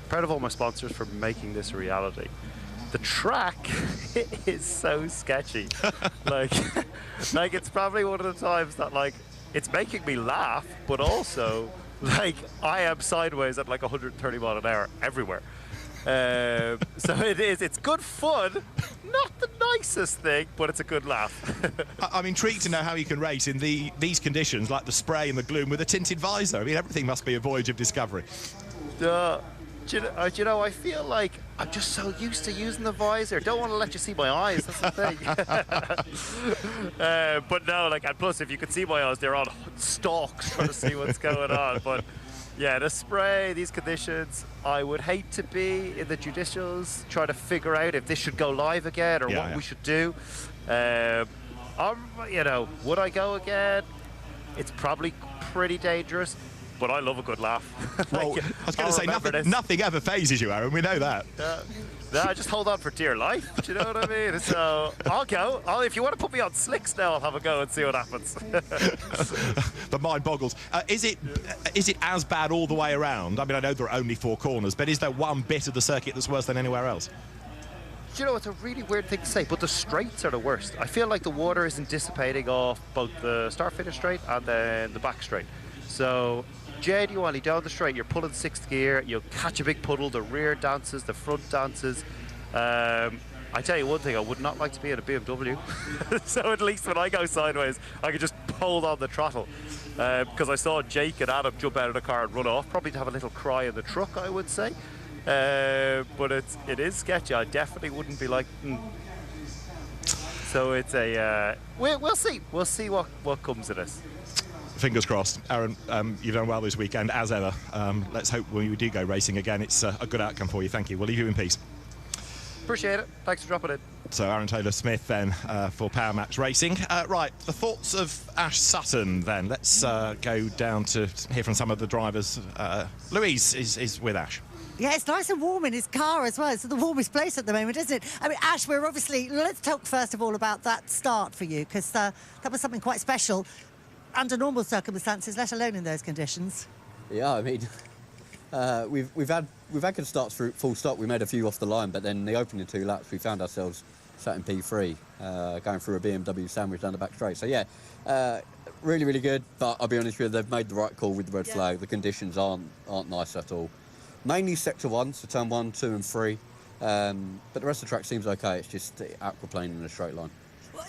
[SPEAKER 18] proud of all my sponsors for making this a reality. The track is so sketchy. like it's probably one of the times that, like, it's making me laugh, but also, like, I am sideways at like 130 miles an hour everywhere. So it's good fun, not the nicest thing, but it's a good laugh.
[SPEAKER 13] I'm intrigued to know how you can race in these conditions, like the spray and the gloom, with a tinted visor. I mean, everything must be a voyage of discovery.
[SPEAKER 18] Do you know, I feel like I'm just so used to using the visor. Don't want to let you see my eyes, that's the thing. But no, like, and plus, if you could see my eyes, they're on stalks trying to see what's going on. But yeah, the spray, these conditions, I would hate to be in the judicials trying to figure out if this should go live again or what we should do. You know, would I go again? It's probably pretty dangerous, but I love a good laugh.
[SPEAKER 13] Well, I was going to say, nothing ever phases you, Aaron. We know that.
[SPEAKER 18] No, just hold on for dear life. Do you know what I mean? So I'll go. If you want to put me on slicks now, I'll have a go and see what happens.
[SPEAKER 13] The mind boggles. Is it as bad all the way around? I mean, I know there are only 4 corners, but is there one bit of the circuit that's worse than anywhere else?
[SPEAKER 18] you know, it's a really weird thing to say, but the straights are the worst. I feel like the water isn't dissipating off both the start-finish straight and then the back straight. So genuinely down the straight, you're pulling 6th gear, you'll catch a big puddle, the rear dances, the front dances. I tell you one thing, I would not like to be in a BMW. So at least when I go sideways, I can just hold on the throttle. Because I saw Jake and Adam jump out of the car and run off, probably to have a little cry in the truck, I would say. But it is sketchy. I definitely wouldn't be like. So it's a. We'll see. We'll see what comes of this.
[SPEAKER 13] Fingers crossed. Aaron, you've done well this weekend, as ever. Let's hope when we do go racing again, it's a good outcome for you. Thank you. We'll leave you in peace.
[SPEAKER 18] Appreciate it. Thanks for dropping in.
[SPEAKER 13] So Aaron Taylor-Smith then for Power Match Racing. Right, the thoughts of Ash Sutton then. Let's go down to hear from some of the drivers. Louise is with Ash.
[SPEAKER 5] Yeah, it's nice and warm in his car as well. It's the warmest place at the moment, isn't it? I mean, Ash, we're obviously... Let's talk first of all about that start for you, because that was something quite special under normal circumstances, let alone in those conditions.
[SPEAKER 19] Yeah, I mean, we've had good starts through full stop. We made a few off the line, but then the opening 2 laps, we found ourselves sat in P3, going through a BMW sandwich down the back straight. So yeah, really, really good. But I'll be honest with you, they've made the right call with the red flag. The conditions aren't nice at all. Mainly sector 1, so turn 1, 2 and 3. But the rest of the track seems okay. It's just aquaplaning in a straight line.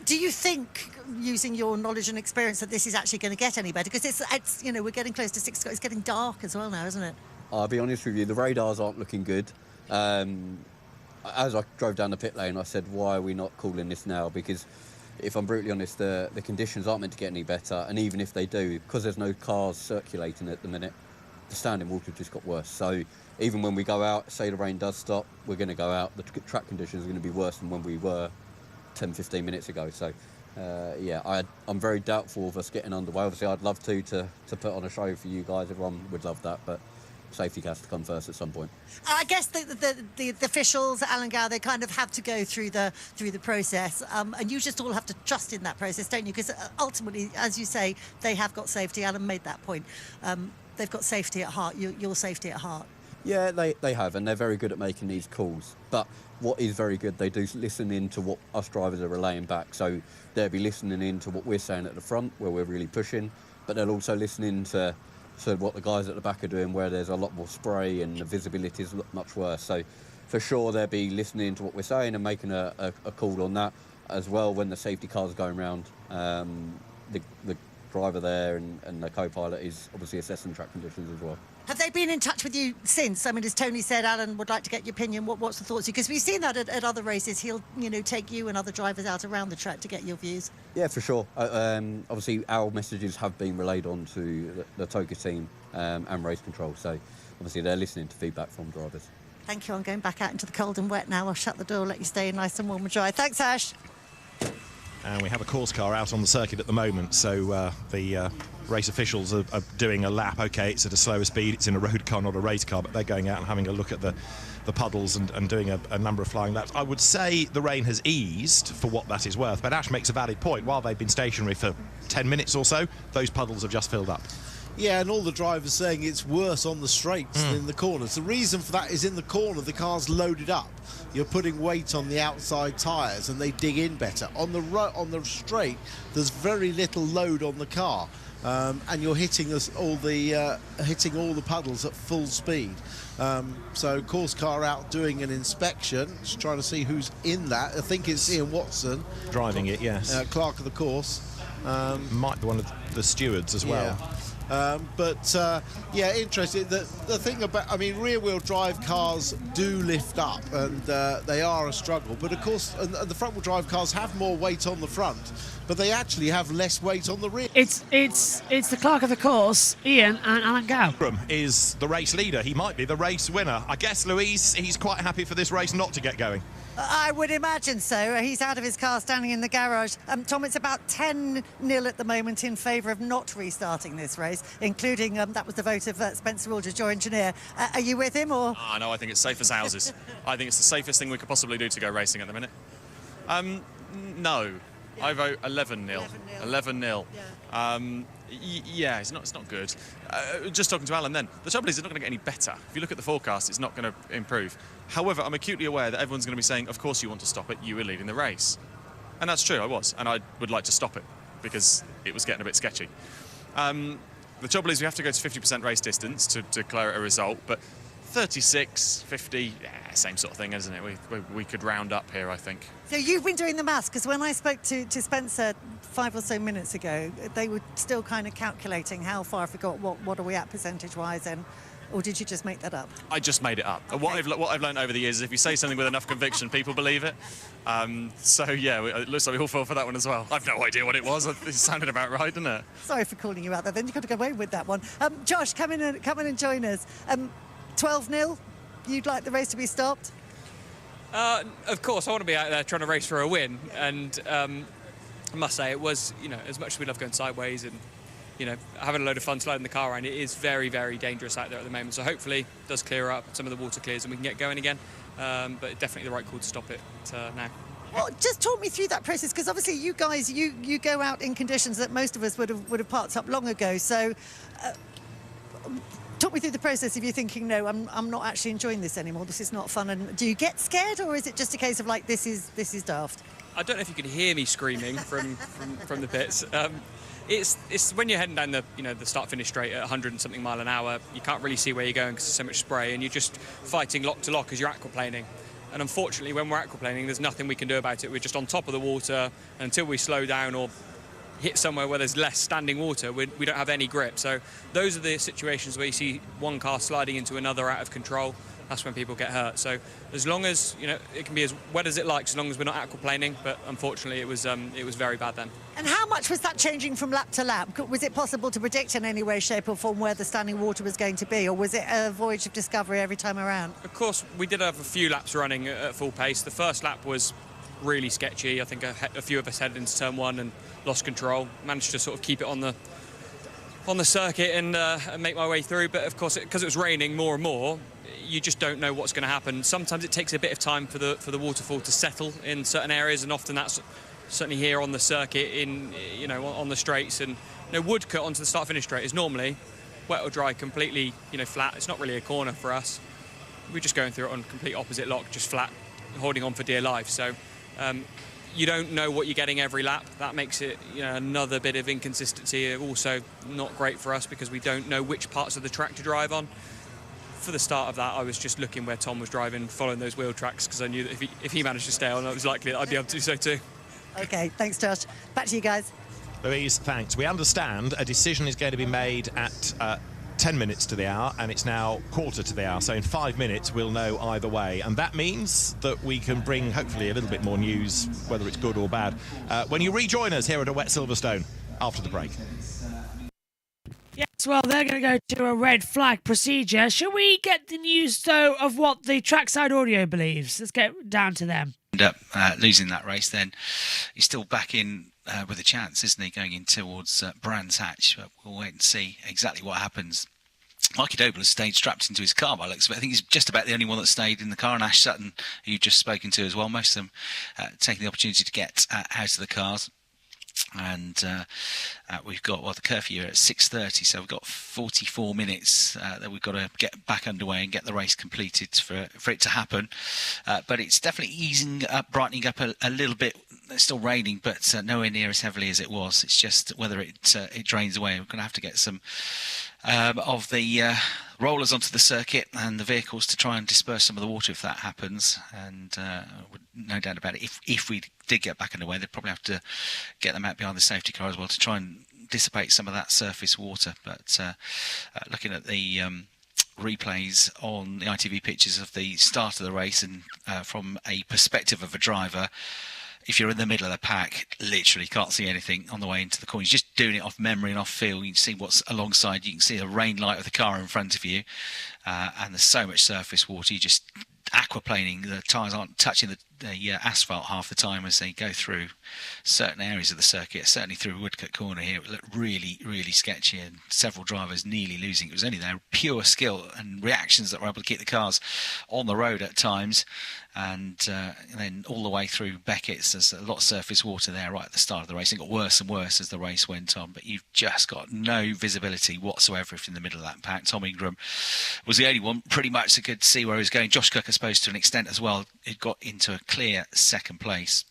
[SPEAKER 5] Do you think, using your knowledge and experience, that this is actually going to get any better? Because it's you know, we're getting close to 6 o'clock. It's getting dark as well now, isn't it?
[SPEAKER 19] I'll be honest with you, the radars aren't looking good. As I drove down the pit lane, I said, why are we not calling this now? Because if I'm brutally honest, the conditions aren't meant to get any better. And even if they do, because there's no cars circulating at the minute, the standing water just got worse. So even when we go out, say the rain does stop, we're going to go out. The track conditions are going to be worse than when we were 10, 15 minutes ago. So, yeah, I'm very doubtful of us getting underway. Obviously, I'd love to put on a show for you guys. Everyone would love that, but safety has to come first at some point.
[SPEAKER 5] I guess the officials, Alan Gow, they kind of have to go through the process, and you just all have to trust in that process, don't you? Because ultimately, as you say, they have got safety. Alan made that point. They've got safety at heart. Your safety at heart.
[SPEAKER 19] Yeah, they have, and they're very good at making these calls. But what is very good, they do listen in to what us drivers are relaying back. So they'll be listening in to what we're saying at the front, where we're really pushing, but they'll also listen in to what the guys at the back are doing, where there's a lot more spray and the visibility is much worse. So for sure, they'll be listening to what we're saying and making a call on that as well when the safety car's going around. The driver there and the co-pilot is obviously assessing track conditions as well.
[SPEAKER 5] Have they been in touch with you since? I mean, as Tony said, Alan would like to get your opinion. What's the thoughts? Because we've seen that at other races. He'll, take you and other drivers out around the track to get your views.
[SPEAKER 19] Yeah, for sure. Obviously, our messages have been relayed on to the TOCA team and race control. So, obviously, they're listening to feedback from drivers.
[SPEAKER 5] Thank you. I'm going back out into the cold and wet now. I'll shut the door, let you stay nice and warm and dry. Thanks, Ash.
[SPEAKER 13] And we have a course car out on the circuit at the moment, so the race officials are doing a lap. Okay, it's at a slower speed, it's in a road car, not a race car, but they're going out and having a look at the puddles and doing a number of flying laps. I would say the rain has eased for what that is worth, but Ash makes a valid point. While they've been stationary for 10 minutes or so, those puddles have just filled up.
[SPEAKER 14] Yeah, and all the drivers saying it's worse on the straights than in the corners. The reason for that is in the corner, the car's loaded up. You're putting weight on the outside tyres and they dig in better. On the straight, there's very little load on the car, and you're hitting all the puddles at full speed. So course car out doing an inspection, just trying to see who's in that. I think it's Ian Watson
[SPEAKER 13] driving it. Yes,
[SPEAKER 14] clerk of the course.
[SPEAKER 13] Might be one of the stewards as well.
[SPEAKER 14] Yeah. Yeah, interesting. The thing about, I mean, rear-wheel drive cars do lift up, and they are a struggle. But of course, and the front-wheel drive cars have more weight on the front, but they actually have less weight on the rear.
[SPEAKER 1] It's the clerk of the course, Ian and Alan Gow.
[SPEAKER 13] Is the race leader. He might be the race winner. I guess, Louise, he's quite happy for this race not to get going.
[SPEAKER 5] I would imagine so. He's out of his car, standing in the garage. Tom, it's about 10-0 at the moment in favour of not restarting this race, including that was the vote of Spencer Aldridge, your engineer. Are you with him, or?
[SPEAKER 9] No, I think it's safe as houses. I think it's the safest thing we could possibly do to go racing at the minute. No. I vote 11-0. 11-0. Yeah, it's not good. Just talking to Alan then, the trouble is it's not going to get any better. If you look at the forecast, it's not going to improve. However, I'm acutely aware that everyone's going to be saying, of course you want to stop it, you were leading the race. And that's true, I was, and I would like to stop it because it was getting a bit sketchy. The trouble is we have to go to 50% race distance to declare it a result, but 36, 50, yeah, same sort of thing, isn't it? We could round up here, I think.
[SPEAKER 5] So you've been doing the maths, because when I spoke to Spencer 5 or so minutes ago, they were still kind of calculating how far. I forgot what are we at percentage-wise, and or did you just make that up?
[SPEAKER 9] I just made it up. Okay. What I've learned over the years is if you say something with enough conviction, people believe it. So yeah, it looks like we all fell for that one as well. I've no idea what it was. It sounded about right, didn't it?
[SPEAKER 5] Sorry for calling you out there. Then you've got to go away with that one. Josh, come in and join us. 12-0. You'd like the race to be stopped?
[SPEAKER 20] Of course, I want to be out there trying to race for a win, and I must say it was, as much as we love going sideways and, having a load of fun sliding the car around, it is very, very dangerous out there at the moment. So hopefully it does clear up, some of the water clears and we can get going again. But definitely the right call to stop it now.
[SPEAKER 5] Well, just talk me through that process, because obviously you guys, you go out in conditions that most of us would have parked up long ago. So talk me through the process if you're thinking, no, I'm not actually enjoying this anymore, this is not fun. And do you get scared, or is it just a case of like, this is daft?
[SPEAKER 20] I don't know if you can hear me screaming from the pits. It's when you're heading down the start-finish straight at 100 and something mile an hour, you can't really see where you're going because there's so much spray, and you're just fighting lock to lock as you're aquaplaning. And unfortunately, when we're aquaplaning, there's nothing we can do about it. We're just on top of the water, and until we slow down or hit somewhere where there's less standing water, we don't have any grip. So those are the situations where you see one car sliding into another out of control. That's when people get hurt. So as long as it can be as wet as it likes, as long as we're not aquaplaning. But unfortunately, it was very bad then.
[SPEAKER 5] And how much was that changing from lap to lap? Was it possible to predict in any way, shape or form where the standing water was going to be, or was it a voyage of discovery every time around?
[SPEAKER 20] Of course, we did have a few laps running at full pace. The first lap was really sketchy. I think a few of us headed into turn one and lost control. Managed to sort of keep it on the circuit and make my way through. But of course, because it was raining more and more, you just don't know what's going to happen. Sometimes it takes a bit of time for the waterfall to settle in certain areas, and often that's certainly here on the circuit on the straights. And Woodcut onto the start-finish straight is normally wet or dry, completely flat. It's not really a corner for us. We're just going through it on complete opposite lock, just flat, holding on for dear life. So you don't know what you're getting every lap. That makes it another bit of inconsistency. Also not great for us because we don't know which parts of the track to drive on. For the start of that, I was just looking where Tom was driving, following those wheel tracks, because I knew that if he managed to stay on, it was likely that I'd be able to do so too.
[SPEAKER 5] OK, thanks, Josh. Back to you guys.
[SPEAKER 13] Louise, thanks. We understand a decision is going to be made at 10 minutes to the hour, and it's now quarter to the hour. So in 5 minutes, we'll know either way. And that means that we can bring, hopefully, a little bit more news, whether it's good or bad, when you rejoin us here at a wet Silverstone after the break.
[SPEAKER 1] Yes, well, they're going to go to a red flag procedure. Shall we get the news, though, of what the trackside audio believes? Let's get down to them.
[SPEAKER 21] End up losing that race, then he's still back in with a chance, isn't he, going in towards Brands Hatch? But we'll wait and see exactly what happens. Mikey Doble has stayed strapped into his car by looks, but I think he's just about the only one that stayed in the car, and Ash Sutton, who you've just spoken to as well, most of them taking the opportunity to get out of the cars. And we've got the curfew at 6:30, so we've got 44 minutes that we've got to get back underway and get the race completed for it to happen. But it's definitely easing up, brightening up a little bit. It's still raining, but nowhere near as heavily as it was. It's just whether it drains away. We're going to have to get some of the rollers onto the circuit and the vehicles to try and disperse some of the water if that happens. And no doubt about it, if we did get back underway, they'd probably have to get them out behind the safety car as well to try and dissipate some of that surface water. But looking at the replays on the ITV pictures of the start of the race, and from a perspective of a driver, if you're in the middle of the pack, literally can't see anything on the way into the corner. You're just doing it off memory and off feel. You can see what's alongside. You can see the rain light of the car in front of you, and there's so much surface water. You just aquaplaning. The tyres aren't touching the asphalt half the time as they go through certain areas of the circuit. Certainly through Woodcote Corner here, it looked really, really sketchy, and several drivers nearly losing. It was only their pure skill and reactions that were able to keep the cars on the road at times. And then all the way through Beckett's, there's a lot of surface water there right at the start of the race. It got worse and worse as the race went on, but you've just got no visibility whatsoever if in the middle of that pack. Tom Ingram was the only one pretty much that could see where he was going. Josh Cook, I suppose, to an extent as well, it got into a clear second place.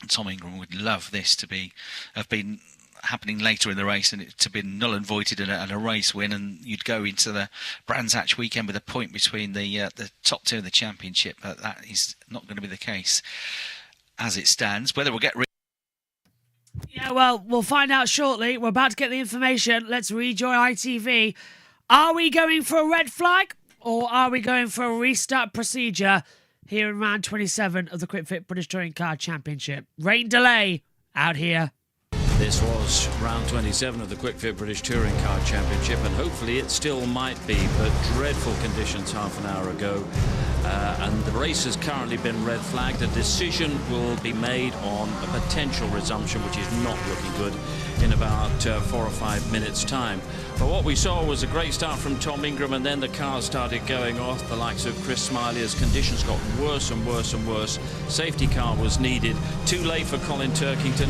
[SPEAKER 21] And Tom Ingram would love this to have been happening later in the race and it to be null and voided and a race win, and you'd go into the Brands Hatch weekend with a point between the top two in the championship. But that is not going to be the case as it stands. Whether we'll get
[SPEAKER 1] yeah, well, we'll find out shortly. We're about to get the information. Let's rejoin ITV. Are we going for a red flag or are we going for a restart procedure here in round 27 of the Quick Fit British Touring Car Championship? Rain delay out here.
[SPEAKER 2] This was round 27 of the Quick Fit British Touring Car Championship, and hopefully it still might be, but dreadful conditions half an hour ago. And the race has currently been red flagged. A decision will be made on a potential resumption, which is not looking good, in about 4 or 5 minutes' time. But what we saw was a great start from Tom Ingram, and then the cars started going off, the likes of Chris Smiley, as conditions got worse and worse and worse. Safety car was needed. Too late for Colin Turkington.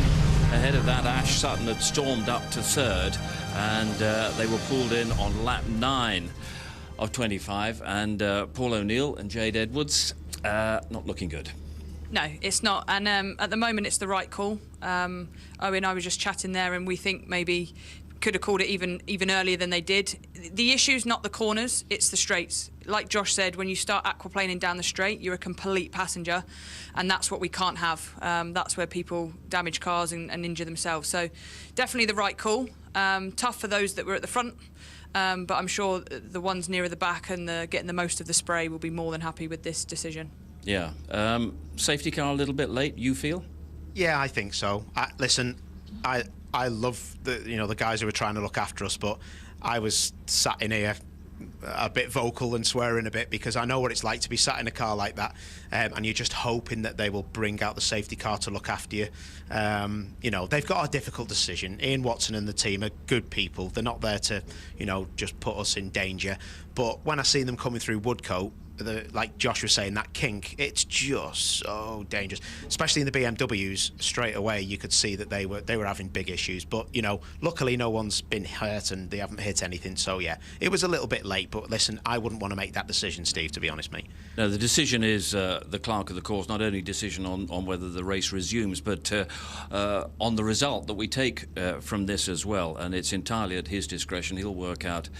[SPEAKER 2] Ahead of that, Ash Sutton had stormed up to third, and they were pulled in on lap 9 of 25, and Paul O'Neill and Jade Edwards not looking good.
[SPEAKER 3] No, it's not, and at the moment it's the right call. Owen and I was just chatting there, and we think maybe could have called it even earlier than they did. The issue's not the corners, it's the straights. Like Josh said, when you start aquaplaning down the straight, you're a complete passenger, and that's what we can't have. That's where people damage cars and injure themselves. So definitely the right call. Tough for those that were at the front, but I'm sure the ones nearer the back and getting the most of the spray will be more than happy with this decision.
[SPEAKER 2] Yeah. Safety car a little bit late, you feel?
[SPEAKER 4] Yeah, I think so. Listen, I love the guys who were trying to look after us, but I was sat in here a bit vocal and swearing a bit because I know what it's like to be sat in a car like that, and you're just hoping that they will bring out the safety car to look after you. They've got a difficult decision. Ian Watson and the team are good people. They're not there to, just put us in danger. But when I see them coming through Woodcote, like Josh was saying, that kink, it's just so dangerous. Especially in the BMWs, straight away you could see that they were having big issues. But luckily no one's been hurt and they haven't hit anything. So yeah, it was a little bit late. But listen, I wouldn't want to make that decision, Steve, to be honest, mate.
[SPEAKER 2] No, the decision is the clerk of the course. Not only decision on whether the race resumes, but on the result that we take from this as well. And it's entirely at his discretion. He'll work out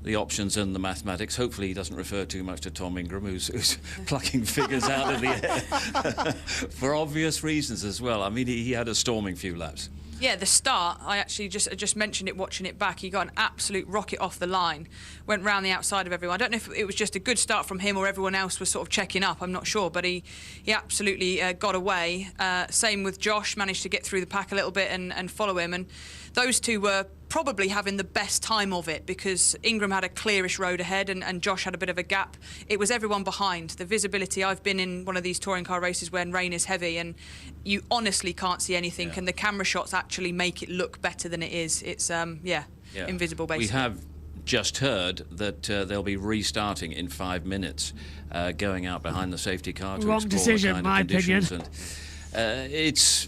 [SPEAKER 2] the options and the mathematics. Hopefully he doesn't refer too much to Tom Ingram, who's plucking figures out of the air for obvious reasons as well. I mean, he had a storming few laps.
[SPEAKER 3] Yeah, the start, I actually just mentioned it watching it back. He got an absolute rocket off the line, went round the outside of everyone. I don't know if it was just a good start from him or everyone else was sort of checking up, I'm not sure, but he absolutely got away. Same with Josh, managed to get through the pack a little bit and follow him, and those two were probably having the best time of it because Ingram had a clearish road ahead and Josh had a bit of a gap. It was everyone behind. The visibility, I've been in one of these touring car races when rain is heavy and you honestly can't see anything, and the camera shots actually make it look better than it is. It's, invisible basically.
[SPEAKER 2] We have just heard that they'll be restarting in 5 minutes, going out behind the safety car to
[SPEAKER 1] Wrong
[SPEAKER 2] explore
[SPEAKER 1] decision,
[SPEAKER 2] the kind
[SPEAKER 1] my
[SPEAKER 2] of conditions.
[SPEAKER 1] opinion.
[SPEAKER 2] And,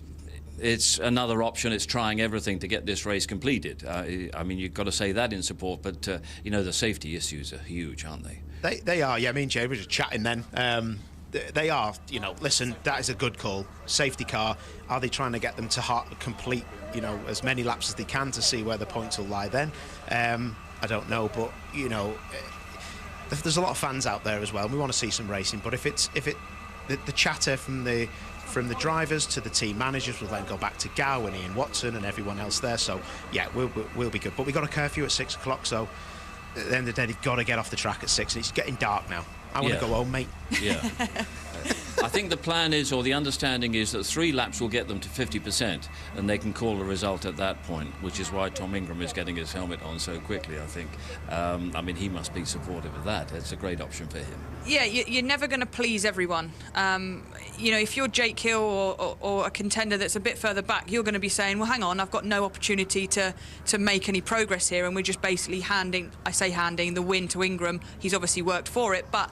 [SPEAKER 2] it's another option. It's trying everything to get this race completed. I mean, you've got to say that in support, but the safety issues are huge, aren't they?
[SPEAKER 4] They are. Yeah, me and Jay were just chatting then. They are. Listen, that is a good call. Safety car. Are they trying to get them to complete, as many laps as they can to see where the points will lie then? I don't know, but there's a lot of fans out there as well. And we want to see some racing, but if the chatter from the drivers to the team managers will then go back to Gow and Ian Watson and everyone else there. So yeah, we'll be good. But we got a curfew at 6 o'clock, so at the end of the day, they've got to get off the track at 6. And it's getting dark now. I want to go home, mate.
[SPEAKER 2] Yeah. I think the plan is, or the understanding is, that 3 laps will get them to 50%, and they can call the result at that point, which is why Tom Ingram is getting his helmet on so quickly, I think. I mean, he must be supportive of that. It's a great option for him.
[SPEAKER 3] Yeah, you're never going to please everyone. You know, if you're Jake Hill or a contender that's a bit further back, you're going to be saying, well, hang on, I've got no opportunity to make any progress here, and we're just basically handing the win to Ingram. He's obviously worked for it, but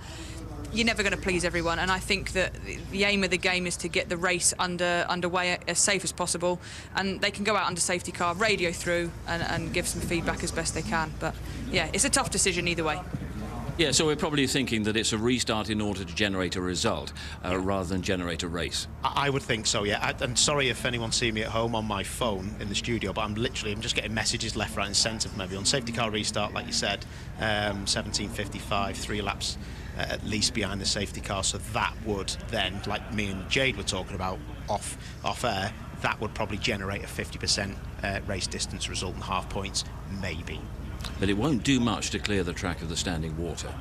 [SPEAKER 3] you're never going to please everyone, and I think that the aim of the game is to get the race underway as safe as possible, and they can go out under safety car, radio through, and give some feedback as best they can. But yeah, it's a tough decision either way.
[SPEAKER 2] Yeah, so we're probably thinking that it's a restart in order to generate a result rather than generate a race.
[SPEAKER 4] I would think so, yeah. And sorry if anyone's seeing me at home on my phone in the studio, but I'm just getting messages left, right and centre from everyone. Safety car restart, like you said, 17:55, 3 laps at least behind the safety car. So that would then, like me and Jade were talking about off air, that would probably generate a 50% race distance result in half points, maybe.
[SPEAKER 2] But it won't do much to clear the track of the standing water.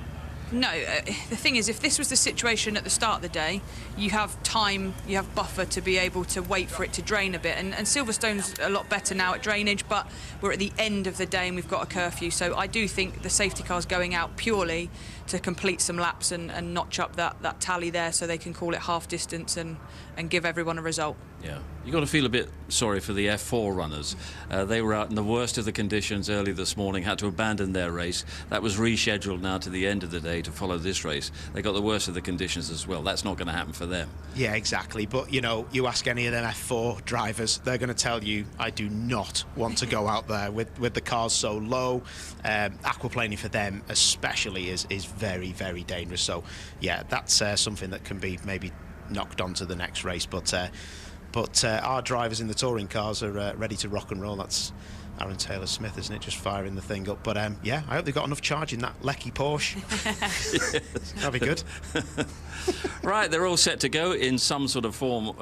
[SPEAKER 3] No, the thing is, if this was the situation at the start of the day, you have time, you have buffer to be able to wait for it to drain a bit. And Silverstone's a lot better now at drainage, but we're at the end of the day and we've got a curfew. So I do think the safety car's going out purely to complete some laps and notch up that tally there so they can call it half distance and give everyone a result.
[SPEAKER 2] Yeah, you got to feel a bit sorry for the F4 runners. They were out in the worst of the conditions early this morning, had to abandon their race. That was rescheduled now to the end of the day to follow this race. They got the worst of the conditions as well. That's not going to happen for them.
[SPEAKER 4] Yeah, exactly. But, you know, you ask any of them F4 drivers, they're going to tell you, I do not want to go out there with the cars so low. Aquaplaning for them especially is very, very dangerous. So, yeah, that's something that can be maybe knocked on to the next race. But our drivers in the touring cars are ready to rock and roll. That's Aaron Taylor-Smith, isn't it? Just firing the thing up. But yeah, I hope they've got enough charge in that Lecky Porsche. That'll be good.
[SPEAKER 2] Right, they're all set to go in some sort of form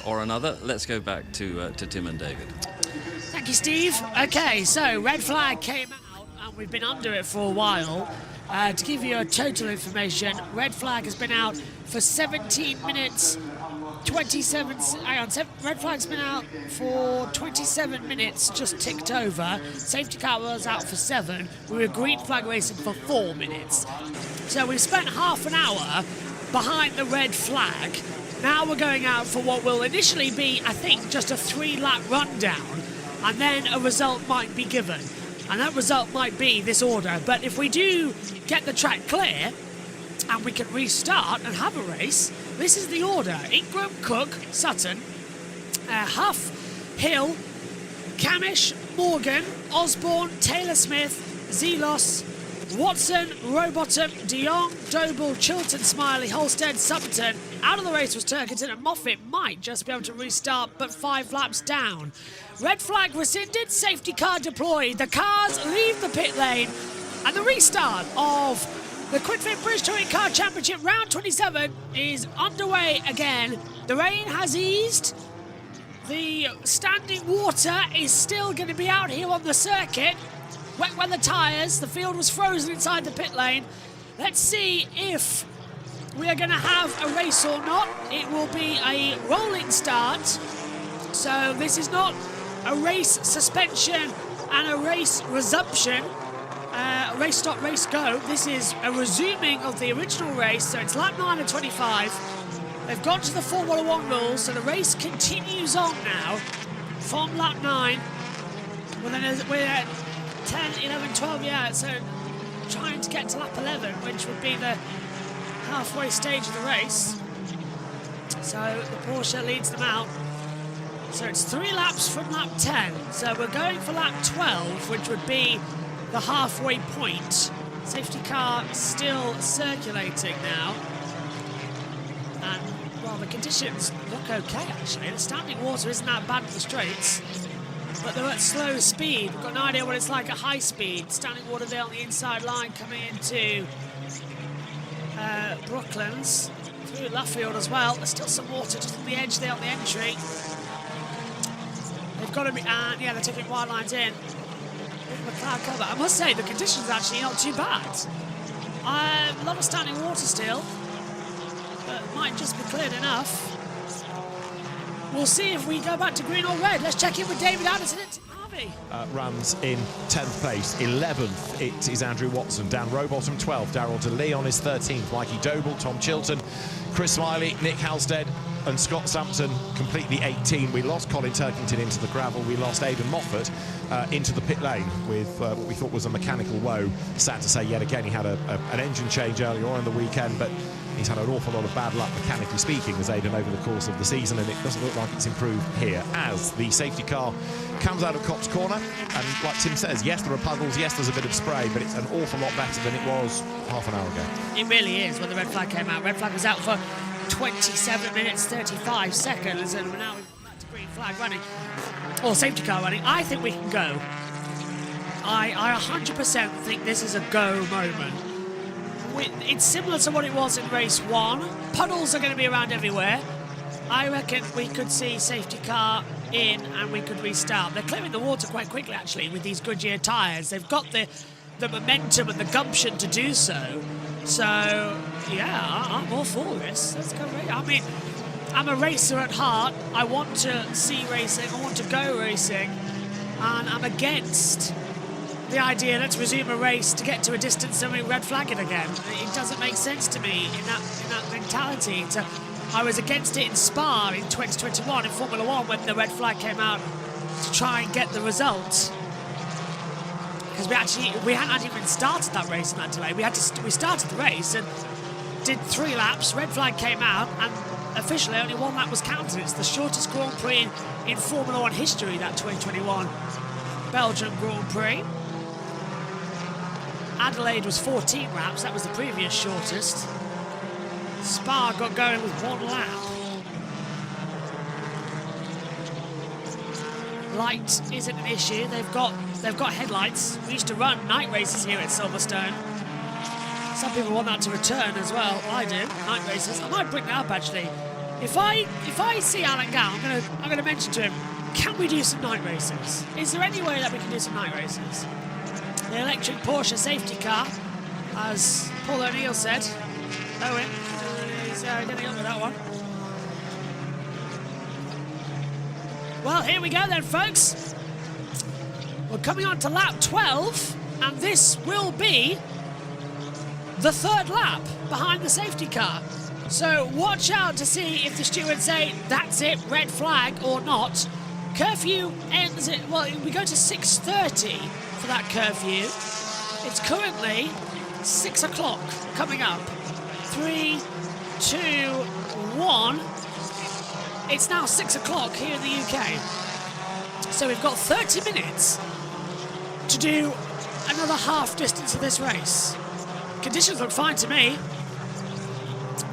[SPEAKER 2] or another. Let's go back to Tim and David.
[SPEAKER 1] Thank you, Steve. Okay, so red flag came out and we've been under it for a while. To give you a total information, red flag has been out for 17 minutes 27. Red flag's been out for 27 minutes, just ticked over. Safety car was out for 7. We were green flag racing for 4 minutes. So we've spent half an hour behind the red flag. Now we're going out for what will initially be, I think, just a 3-lap rundown, and then a result might be given. And that result might be this order. But if we do get the track clear and we can restart and have a race, this is the order. Ingram, Cook, Sutton, Huff, Hill, Camish, Morgan, Osborne, Taylor-Smith, Zelos, Watson, Rowbottom, De Jong, Doble, Chilton, Smiley, Holstead, Summerton. Out of the race was Turkington, and Moffat might just be able to restart, but 5 laps down. Red flag rescinded, safety car deployed. The cars leave the pit lane, and the restart of the Quidfit British Touring Car Championship round 27 is underway again. The rain has eased. The standing water is still going to be out here on the circuit. Wet weather tyres. The field was frozen inside the pit lane. Let's see if we are going to have a race or not. It will be a rolling start. So this is not a race suspension and a race resumption. Race stop, race go. This is a resuming of the original race, so it's lap 9 of 25. They've gone to the 4-1-1 rules, so the race continues on now from lap 9. We're at 10, 11, 12, yeah, so trying to get to lap 11, which would be the halfway stage of the race. So the Porsche leads them out. So it's 3 laps from lap 10. So we're going for lap 12, which would be the halfway point. Safety car still circulating now. And, well, the conditions look okay, actually. The standing water isn't that bad in the straights, but they're at slow speed. We've got no idea what it's like at high speed. Standing water there on the inside line coming into Brooklands. Through Luffield as well. There's still some water just on the edge there on the entry. They've got to be, yeah, they're taking wide lines in. Cloud cover. I must say the conditions actually not too bad. A lot of standing water still. but might just be cleared enough. We'll see if we go back to green or red. Let's check in with David Anderson at Harvey.
[SPEAKER 13] Runs in 10th place. 11th, it is Andrew Watson. Dan Rowbottom, 12th. Darrell DeLeon is 13th. Mikey Doble, Tom Chilton, Chris Smiley, Nick Halstead, and Scott Sampson completely 18. We lost Colin Turkington into the gravel. We lost Aidan Moffat into the pit lane with what we thought was a mechanical woe. Sad to say yet again, he had an engine change earlier on in the weekend, but he's had an awful lot of bad luck, mechanically speaking, as Aidan over the course of the season, and it doesn't look like it's improved here as the safety car comes out of Cops Corner. And like Tim says, yes, there are puddles, yes, there's a bit of spray, but it's an awful lot better than it was half an hour ago.
[SPEAKER 1] It really is. When the red flag came out, red flag was out for 27 minutes 35 seconds, and now we've got back to green flag running, or safety car running. I think we can go. I 100% think this is a go moment. It's similar to what it was in race 1. Puddles are going to be around everywhere. I reckon we could see safety car in and we could restart. They're clearing the water quite quickly, actually, with these Goodyear tyres. They've got the momentum and the gumption to do so. So, yeah, I'm all for this. Let's go. I mean, I'm a racer at heart. I want to see racing. I want to go racing. And I'm against the idea, let's resume a race to get to a distance and we red flag it again. It doesn't make sense to me in that mentality. I was against it in Spa in 2021 in Formula 1 when the red flag came out to try and get the result. Because we hadn't even started that race in that delay. We started the race and did 3 laps, red flag came out, and officially only 1 lap was counted. It's the shortest Grand Prix in Formula 1 history, that 2021 Belgian Grand Prix. Adelaide was 14 laps, that was the previous shortest. Spa got going with 1 lap. Light isn't an issue, they've got headlights. We used to run night races here at Silverstone. Some people want that to return as well. I do, night races. I might bring that up actually. If I see Alan Gow, I'm gonna mention to him, can we do some night races? Is there any way that we can do some night races? The electric Porsche safety car, as Paul O'Neill said. Owen, he's getting up with that one. Well, here we go then, folks. We're coming on to lap 12, and this will be the 3rd lap behind the safety car. So watch out to see if the stewards say, that's it, red flag or not. Curfew ends at, well, we go to 6:30 for that curfew. It's currently 6 o'clock coming up. 3, 2, 1. It's now 6 o'clock here in the UK. So we've got 30 minutes to do another half distance of this race. Conditions look fine to me.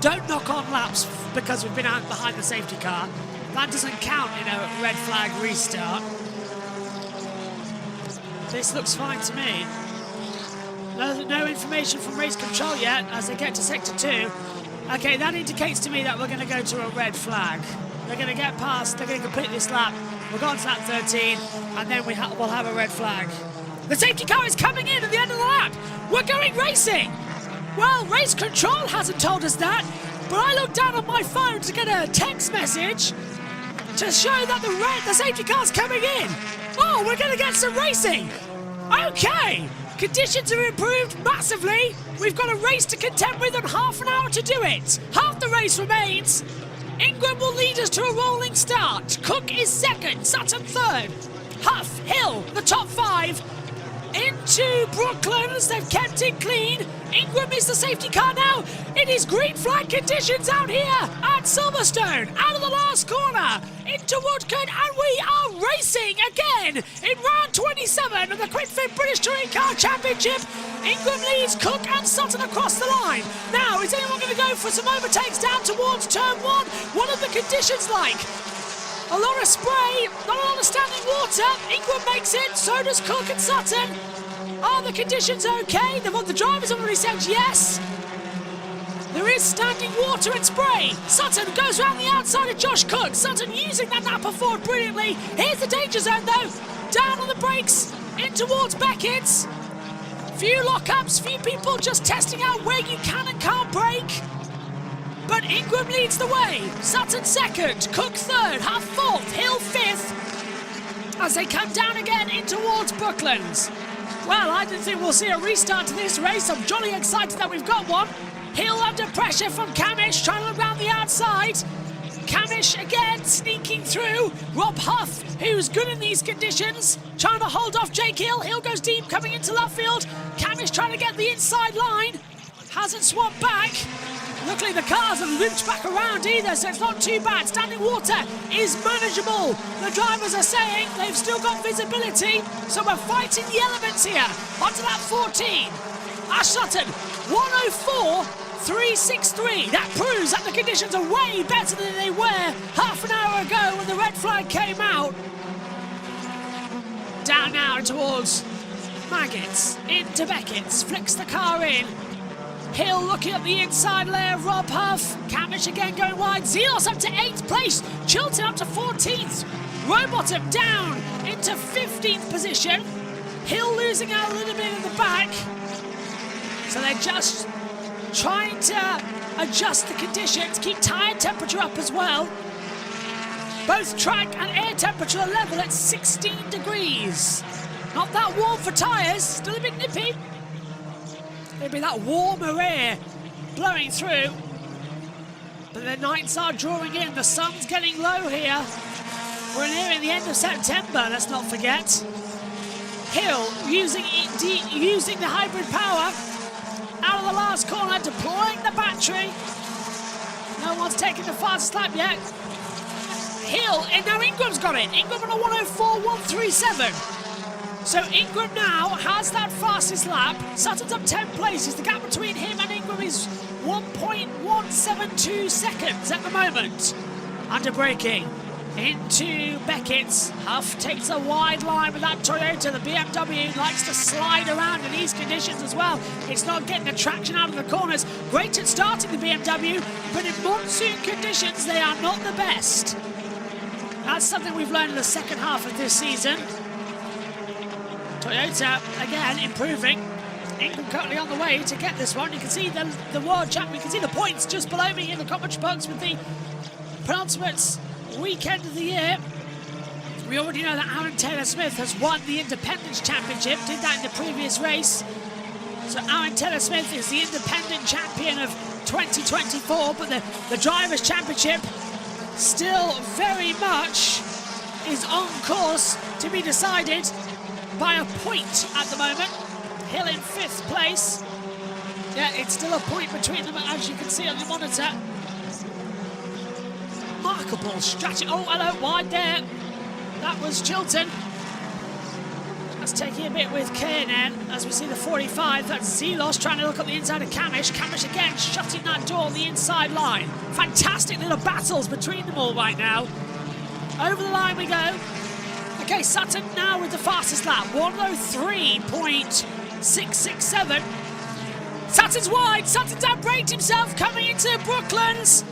[SPEAKER 1] Don't knock on laps because we've been out behind the safety car. That doesn't count in a red flag restart. This looks fine to me. No information from race control yet as they get to sector 2. Okay, that indicates to me that we're going to go to a red flag. They're going to get past, they're going to complete this lap. We'll go on to lap 13 and then we'll have a red flag. The safety car is coming in at the end of the lap. We're going racing. Well, race control hasn't told us that, but I looked down on my phone to get a text message to show that the safety car's coming in. Oh, we're going to get some racing. Okay, conditions are improved massively. We've got a race to contend with and half an hour to do it. Half the race remains. Ingram will lead us to a rolling start. Cook is 2nd, Sutton 3rd. Huff, Hill, the top 5. Into Brooklands, they've kept it clean. Ingram is the safety car now. It is green flag conditions out here at Silverstone. Out of the last corner, into Woodcote, and we are racing again in round 27 of the QuickFit British Touring Car Championship. Ingram leads Cook and Sutton across the line. Now, is anyone going to go for some overtakes down towards turn 1? What are the conditions like? A lot of spray, not a lot of standing water. Ingram makes it, so does Cook and Sutton. Are the conditions okay? The drivers have already said yes. There is standing water and spray. Sutton goes around the outside of Josh Cook. Sutton using that Napa Ford brilliantly. Here's the danger zone though. Down on the brakes, in towards Beckett's. Few lockups, few people just testing out where you can and can't brake. but Ingram leads the way. Sutton second, Cook third, Huff fourth, Hill fifth, as they come down again in towards Brooklands. Well, I didn't think we'll see a restart to this race. I'm jolly excited that we've got one. Hill under pressure from Camish, trying to look round the outside. Camish again sneaking through. Rob Huff, who's good in these conditions, trying to hold off Jake Hill. Hill goes deep, coming into left field. Camish trying to get the inside line. Hasn't swapped back. Luckily the cars have looped back around either, so it's not too bad. Standing water is manageable. The drivers are saying they've still got visibility, so we're fighting the elements here. Onto that 14. Ash Sutton, 104.363. That proves that the conditions are way better than they were half an hour ago when the red flag came out. Down now towards Maggots, into Beckett's, flicks the car in. Hill looking at the inside layer of Rob Huff. Camish again going wide. Zelos up to 8th place. Chilton up to 14th. Rowbottom down into 15th position. Hill losing out a little bit in the back. So they're just trying to adjust the conditions, keep tyre temperature up as well. Both track and air temperature are level at 16 degrees. Not that warm for tyres, still a bit nippy. It'll be that warmer air blowing through. But the nights are drawing in. The sun's getting low here. We're nearing the end of September, let's not forget. Hill using the hybrid power. Out of the last corner, deploying the battery. No one's taken the fastest lap yet. Hill, and now Ingram's got it. Ingram on a 104.137. So Ingram now has that fastest lap. Sutton's up 10 places. The gap between him and Ingram is 1.172 seconds at the moment. Under braking into Beckett's. Huff takes a wide line with that Toyota. The BMW likes to slide around in these conditions as well. It's not getting the traction out of the corners. Great at starting the BMW, but in monsoon conditions they are not the best. That's something we've learned in the second half of this season. Toyota, again, improving. Ingram currently on the way to get this one. You can see the world champ, you can see the points just below me in the commentary box with the penultimate weekend of the year. We already know that Aaron Taylor-Smith has won the Independence Championship, did that in the previous race. So Aaron Taylor-Smith is the Independent Champion of 2024, but the Drivers' Championship still very much is on course to be decided by a point at the moment. Hill in 5th place. Yeah, it's still a point between them, as you can see on the monitor. Remarkable strategy. Oh, hello, wide there. That was Chilton. Just taking a bit with K&N as we see the 45. That's Zelos trying to look at the inside of Camish. Camish again shutting that door on the inside line. Fantastic little battles between them all right now. Over the line we go. Okay, Sutton now with the fastest lap, 103.667. Sutton's wide, Sutton's outbraked himself coming into Brooklands.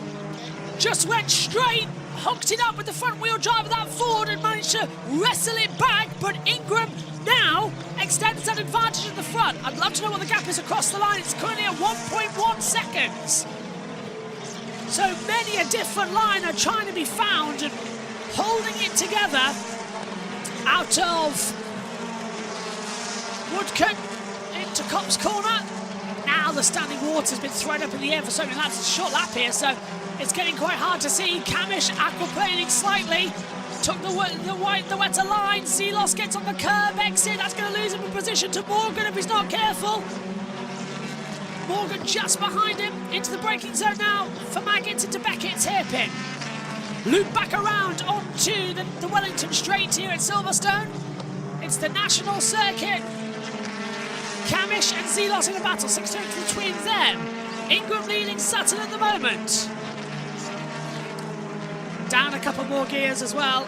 [SPEAKER 1] Just went straight, hooked it up with the front wheel drive of that Ford and managed to wrestle it back, but Ingram now extends that advantage at the front. I'd love to know what the gap is across the line. It's currently at 1.1 seconds. So many a different line are trying to be found and holding it together. Out of Woodcote into Cops Corner. Now the standing water's been thrown up in the air for something. That's a short lap here, so it's getting quite hard to see. Camish aquaplaning slightly. Took the wetter line. Zelos gets on the curb exit. That's going to lose him in position to Morgan if he's not careful. Morgan just behind him into the braking zone now for Maggots into Beckett's hairpin. Loop back around onto the Wellington Straight here at Silverstone. It's the national circuit. Camish and Zelos in a battle, 6 seconds between them. Ingram leading Sutton at the moment. Down a couple more gears as well.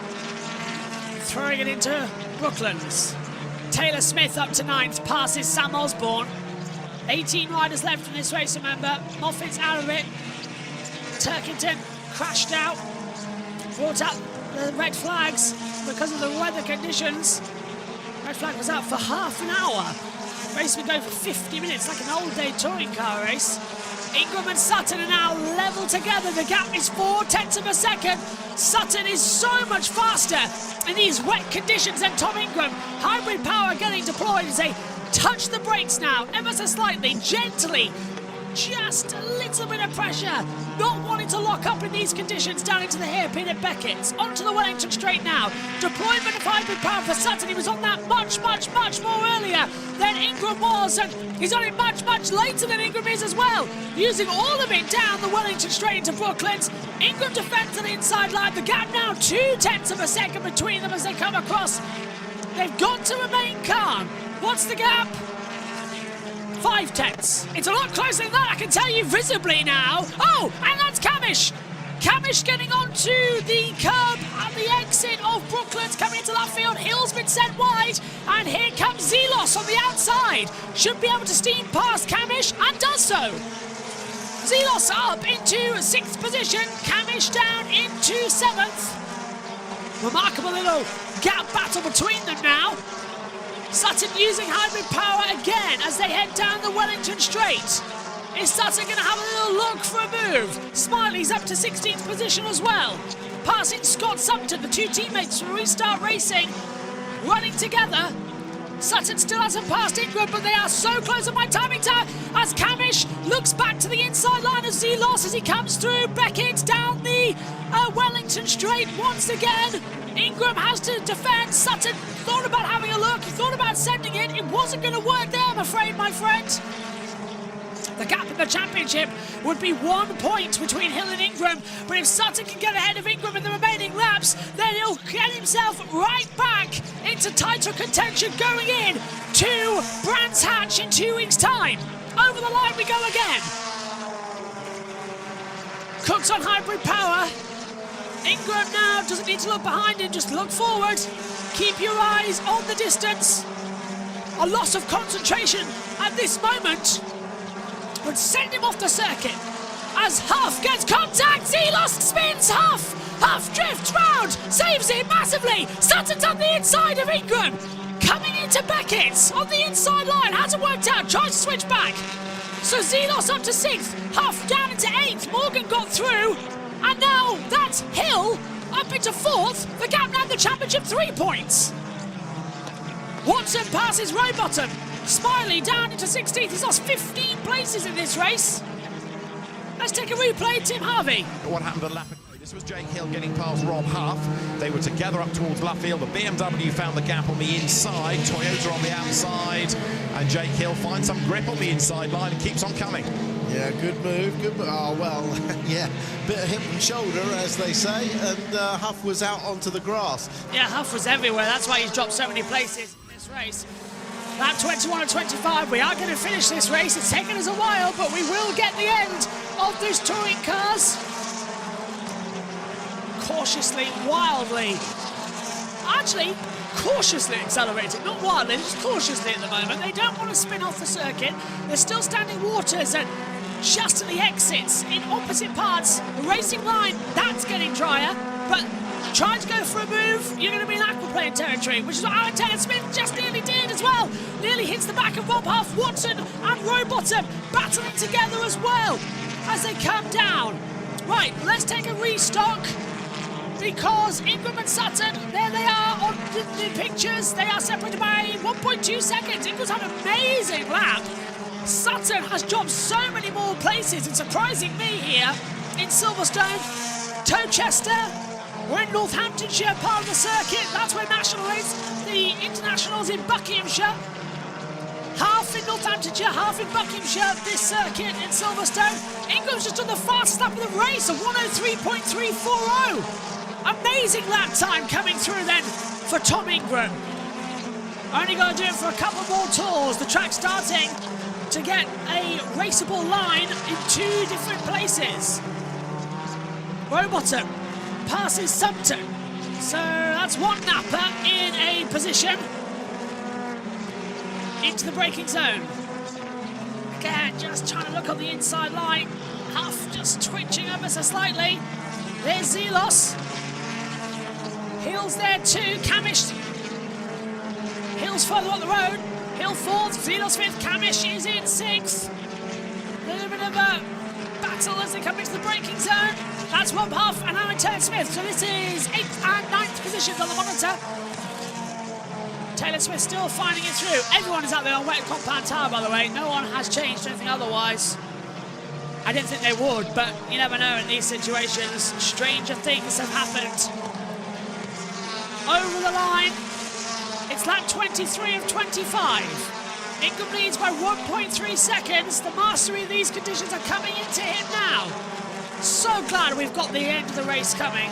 [SPEAKER 1] Throwing it into Brooklands. Taylor Smith up to 9th, passes Sam Osborne. 18 riders left in this race, remember. Moffat's out of it. Turkington crashed out. Brought up the red flags because of the weather conditions. Red flag was out for half an hour. Race would go for 50 minutes, like an old day touring car race. Ingram and Sutton are now level together. The gap is 0.4 of a second. Sutton is so much faster in these wet conditions than Tom Ingram. Hybrid power getting deployed as they touch the brakes now, ever so slightly, gently. Just a little bit of pressure. Not wanting to lock up in these conditions down into the hairpin at Beckett's. Onto the Wellington straight now. Deployment of hybrid power for Sutton. He was on that much more earlier than Ingram was. And he's on it much later than Ingram is as well. Using all of it down the Wellington straight into Brooklands. Ingram defends to the inside line. The gap now 0.2 of a second between them as they come across. They've got to remain calm. What's the gap? 0.5. It's a lot closer than that, I can tell you visibly now. Oh, and that's Camish. Camish getting onto the curb at the exit of Brooklands, coming into that field. Hill's been sent wide, and here comes Zelos on the outside. Should be able to steam past Camish, and does so. Zelos up into 6th position, Camish down into 7th. Remarkable little gap battle between them now. Sutton using hybrid power again as they head down the Wellington straight. Is Sutton going to have a little look for a move? Smiley's up to 16th position as well. Passing Scott Sumter, the two teammates from Restart Racing, running together. Sutton still hasn't passed Ingram, but they are so close on my timing tower as Camish looks back to the inside line of Zelos as he comes through. Beckett down the Wellington straight once again. Ingram has to defend. Sutton thought about having a look, he thought about sending it. It wasn't going to work there, I'm afraid, my friend. The gap in the championship would be 1 point between Hill and Ingram, but if Sutton can get ahead of Ingram in the remaining laps, then he'll get himself right back into title contention going in to Brands Hatch in 2 weeks' time. Over the line we go again. Cook's on hybrid power. Ingram now doesn't need to look behind him, just look forward. Keep your eyes on the distance. A loss of concentration at this moment would send him off the circuit. As Huff gets contact, Zelos spins Huff. Huff drifts round, saves it massively. Sutton's on the inside of Ingram. Coming into Beckett on the inside line, hasn't worked out, tries to switch back. So Zelos up to 6th, Huff down into 8th, Morgan got through. And now that's Hill up into 4th. The gap now in the championship 3 points. Watson passes Rowbottom. Smiley down into 16th. He's lost 15 places in this race. Let's take a replay, Tim Harvey.
[SPEAKER 13] What happened at lap? This was Jake Hill getting past Rob Huff. They were together up towards Luffield. The BMW found the gap on the inside. Toyota on the outside. And Jake Hill finds some grip on the inside line and keeps on coming.
[SPEAKER 14] Yeah, good move, good move. Oh, well, yeah, bit of hip and shoulder, as they say, and Huff was out onto the grass.
[SPEAKER 1] Yeah, Huff was everywhere. That's why he's dropped so many places in this race. Lap 21 and 25, we are going to finish this race. It's taken us a while, but we will get the end of this touring cars. Cautiously, wildly. Actually, cautiously accelerating, not wildly, just cautiously at the moment. They don't want to spin off the circuit. They're still standing waters and just at the exits in opposite parts. The racing line, that's getting drier, but trying to go for a move, you're going to be in aquaplane territory, which is what Alan Taylor Smith just nearly did as well. Nearly hits the back of Rob Huff. Watson and Rowbottom battling together as well as they come down. Right, let's take a restock because Ingram and Sutton, there they are on the pictures. They are separated by 1.2 seconds. Ingram's had an amazing lap. Sutton has dropped so many more places. It's surprising me here in Silverstone. Towchester, we're in Northamptonshire, part of the circuit. That's where National is. The International's in Buckinghamshire. Half in Northamptonshire, half in Buckinghamshire, this circuit in Silverstone. Ingram's just done the fastest lap of the race, a 1:03.340. Amazing lap time coming through then for Tom Ingram. Only got to do it for a couple more tours. The track's starting to get a raceable line in 2 different places. Rowbottom passes Sumter. So that's one napper in a position into the braking zone. Again, just trying to look on the inside line. Huff just twitching ever so slightly. There's Zelos. Hill's there too. Camish. Hill's further up the road. Hill 4th, Zelos 5th. Camish is in 6th. A little bit of a battle as they come into the braking zone. That's 1/2 an hour in Taylor Smith. So this is 8th and 9th positions on the monitor. Taylor Smith still finding it through. Everyone is out there on wet compound tire, by the way. No one has changed anything otherwise. I didn't think they would, but you never know in these situations. Stranger things have happened. Over the line. It's lap 23 of 25. Ingram leads by 1.3 seconds. The mastery of these conditions are coming into him now. So glad we've got the end of the race coming.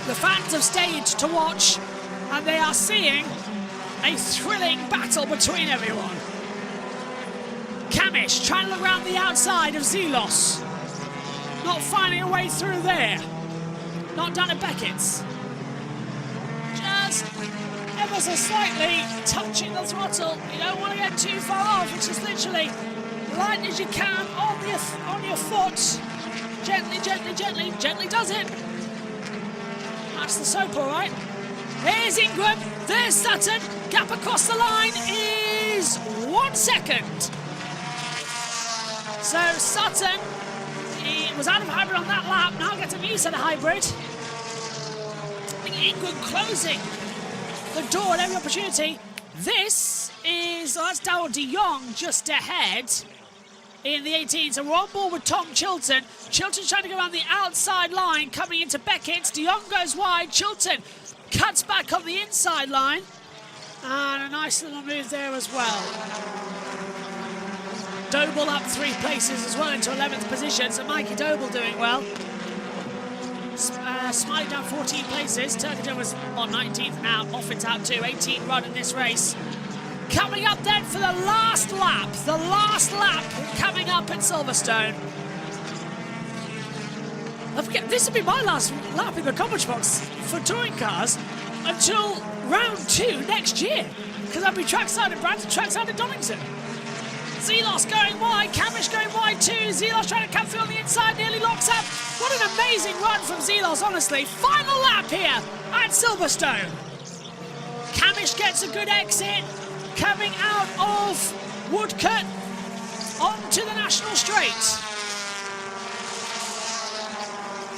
[SPEAKER 1] The fans have stayed to watch, and they are seeing a thrilling battle between everyone. Kamish trying to look around the outside of Zelos. Not finding a way through there. Not done at Beckett's. Just ever so slightly touching the throttle. You don't want to get too far off. It's just literally light as you can on your foot. Gently, gently, gently, gently does it. That's the soap, all right. There's Ingram. There's Sutton. Gap across the line is 1 second. So Sutton, he was out of hybrid on that lap. Now gets a new set of hybrid. I think Ingram closing the door at every opportunity. This is, that's Darryl de Jong just ahead in the 18. So we're on board with Tom Chilton. Chilton's trying to go around the outside line, coming into Beckett's. De Jong goes wide. Chilton cuts back on the inside line. And a nice little move there as well. Doble up 3 places as well into 11th position. So Mikey Doble doing well. Smiley down 14 places. Turkington was on 19th now. Moffat's out too. 18 run in this race. Coming up then for the last lap. The last lap coming up at Silverstone. This will be my last lap in the commentary box for touring cars until round 2 next year. Because I'll be trackside at Brandon, trackside at Donington. Zelos going wide, Kamish going wide too. Zelos trying to come through on the inside, nearly locks up. What an amazing run from Zelos, honestly. Final lap here at Silverstone. Kamish gets a good exit, coming out of Woodcote onto the National Straight.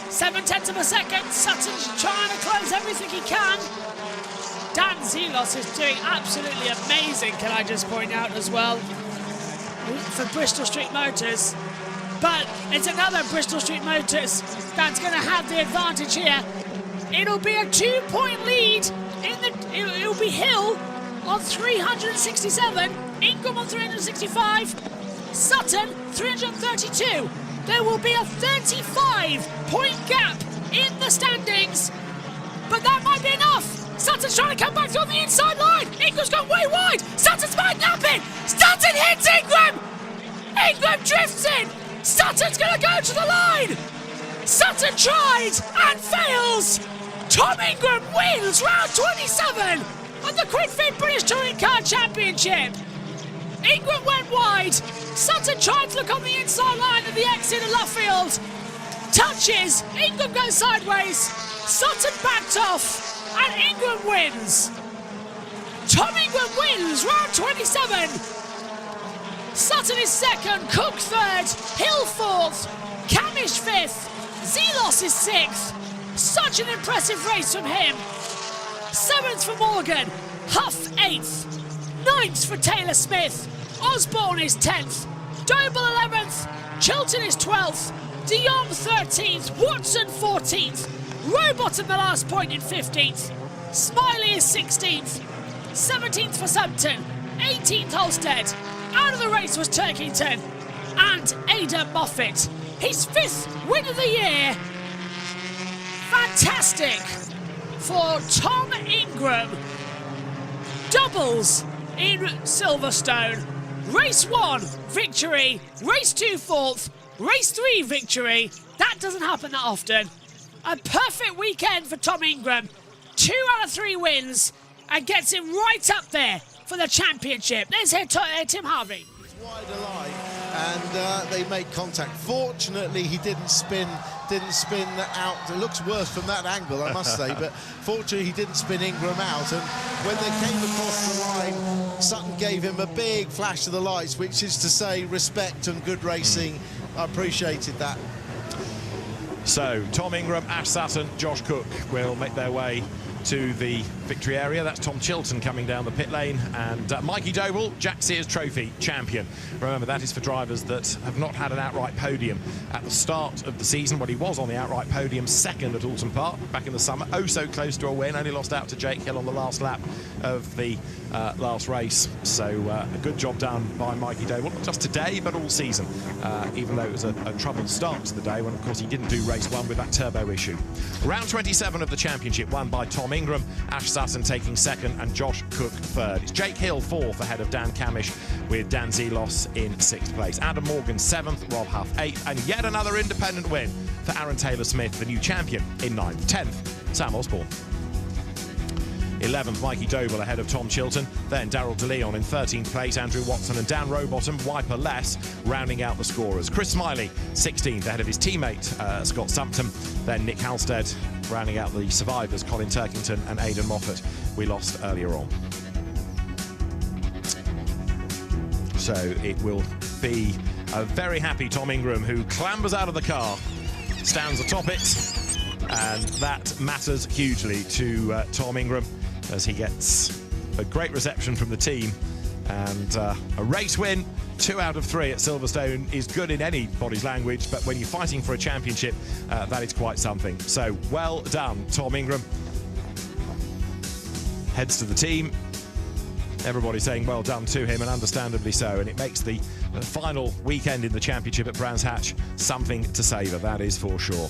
[SPEAKER 1] 0.7 of a second. Sutton's trying to close everything he can. Dan Zelos is doing absolutely amazing, can I just point out as well, for Bristol Street Motors. But it's another Bristol Street Motors that's going to have the advantage here. It'll be a 2-point lead. It'll be Hill on 367, Ingram on 365, Sutton 332. There will be a 35-point gap in the standings, but that might be enough. Sutton's trying to come back through on the inside line. Ingram's gone way wide. Sutton's might napping. Sutton hits Ingram. Ingram drifts in. Sutton's going to go to the line. Sutton tried and fails. Tom Ingram wins round 27 of the QuidFit British Touring Car Championship. Ingram went wide. Sutton tried to look on the inside line at the exit of Luffield. Touches. Ingram goes sideways. Sutton backed off. And Ingram wins. Tom Ingram wins round 27. Sutton is second, Cook third, Hill fourth, Kamish fifth, Zelos is sixth. Such an impressive race from him. 7th for Morgan, Huff 8th, 9th for Taylor Smith, Osborne is 10th, Doble 11th, Chilton is 12th, De Jong 13th, Watson 14th, Robot at the last point in 15th, Smiley is 16th, 17th for Sumpton, 18th Holstead, out of the race was Turkington, and Aidan Moffat, his 5th win of the year. Fantastic for Tom Ingram. Doubles in Silverstone. Race 1, victory. Race 2, 4th. Race 3, victory. That doesn't happen that often. A perfect weekend for Tom Ingram. 2 out of 3 wins and gets him right up there for the championship. Let's hear Tim Harvey.
[SPEAKER 14] Wide alive, and they make contact. Fortunately, he didn't spin out. It looks worse from that angle, I must say, but fortunately he didn't spin Ingram out, and when they came across the line, Sutton gave him a big flash of the lights, which is to say respect and good racing I appreciated that.
[SPEAKER 13] So, Tom Ingram, Ash Sutton, Josh Cook will make their way to the victory area. That's Tom Chilton coming down the pit lane, and Mikey Doble, Jack Sears Trophy champion. Remember, that is for drivers that have not had an outright podium at the start of the season. Well, he was on the outright podium second at Alton Park back in the summer. Oh, so close to a win. Only lost out to Jake Hill on the last lap of the last race. So a good job done by Mikey Doble, not just today, but all season, even though it was a troubled start to the day when, of course, he didn't do race one with that turbo issue. Round 27 of the championship won by Tom Ingram, Ash Sutton taking second and Josh Cook third. It's Jake Hill fourth ahead of Dan Camish, with Dan Zelos in sixth place. Adam Morgan seventh, Rob Huff eighth, and yet another independent win for Aaron Taylor-Smith, the new champion, in ninth. 10th, Sam Osborne. 11th, Mikey Doble ahead of Tom Chilton. Then Darryl DeLeon in 13th place. Andrew Watson and Dan Rowbottom, wiper less, rounding out the scorers. Chris Smiley, 16th, ahead of his teammate Scott Sumpton. Then Nick Halstead, rounding out the survivors, Colin Turkington and Aidan Moffat. We lost earlier on. So it will be a very happy Tom Ingram who clambers out of the car, stands atop it, and that matters hugely to Tom Ingram, as he gets a great reception from the team, and a race win. 2 out of 3 at Silverstone is good in anybody's language, but when you're fighting for a championship, that is quite something. So well done, Tom Ingram. Heads to the team. Everybody saying well done to him, and understandably so, and it makes the final weekend in the championship at Brands Hatch something to savour, that is for sure.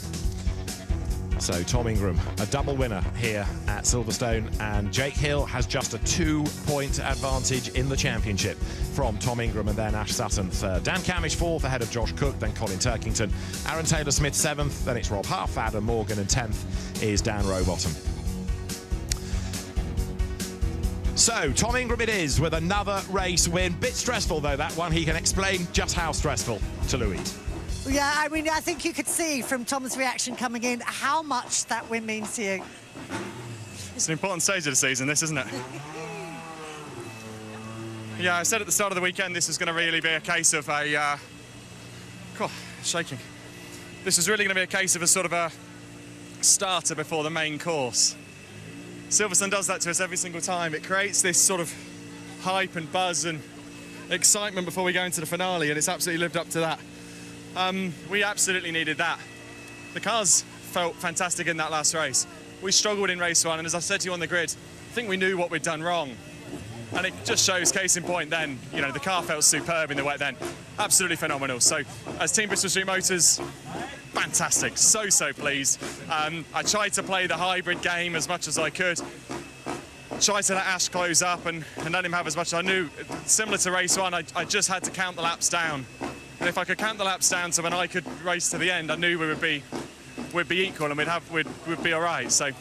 [SPEAKER 13] So Tom Ingram, a double winner here at Silverstone, and Jake Hill has just a 2-point advantage in the championship from Tom Ingram, and then Ash Sutton third. Dan Camish fourth ahead of Josh Cook, then Colin Turkington. Aaron Taylor-Smith seventh, then it's Rob Huff, Adam Morgan, and 10th is Dan Rowbottom. So Tom Ingram it is with another race win. Bit stressful though, that one. He can explain just how stressful to Louise.
[SPEAKER 5] Yeah, I mean, I think you could see from Tom's reaction coming in how much that win means to you.
[SPEAKER 9] It's an important stage of the season, this, isn't it? Yeah, I said at the start of the weekend this was going to really be a case of a... shaking. This was really going to be a case of a sort of a starter before the main course. Silverstone does that to us every single time. It creates this sort of hype and buzz and excitement before we go into the finale, and it's absolutely lived up to that. We absolutely needed that. The cars felt fantastic in that last race. We struggled in race one, and as I said to you on the grid, I think we knew what we'd done wrong. And it just shows, case in point then, you know, the car felt superb in the wet then. Absolutely phenomenal. So, as Team Bristol Street Motors, fantastic. So pleased. I tried to play the hybrid game as much as I could. Tried to let Ash close up and let him have as much as I knew. Similar to race one, I just had to count the laps down. And if I could count the laps down so when I could race to the end, I knew we'd be equal and we'd be all right. So,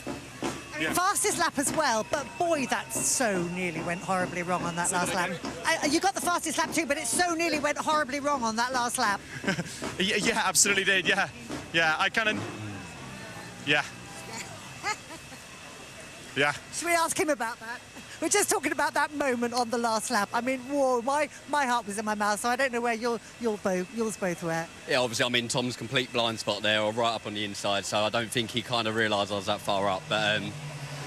[SPEAKER 9] yeah.
[SPEAKER 5] Fastest lap as well, but boy, that so nearly went horribly wrong on that last lap. You got the fastest lap too, but it so nearly went horribly wrong on that last lap.
[SPEAKER 9] Yeah, absolutely did. Yeah. I kind of. Yeah. Yeah.
[SPEAKER 5] Should we ask him about that? We're just talking about that moment on the last lap. I mean, whoa, my heart was in my mouth, so I don't know where yours both were.
[SPEAKER 7] Yeah, obviously I'm in Tom's complete blind spot there, or right up on the inside, so I don't think he kind of realised I was that far up. But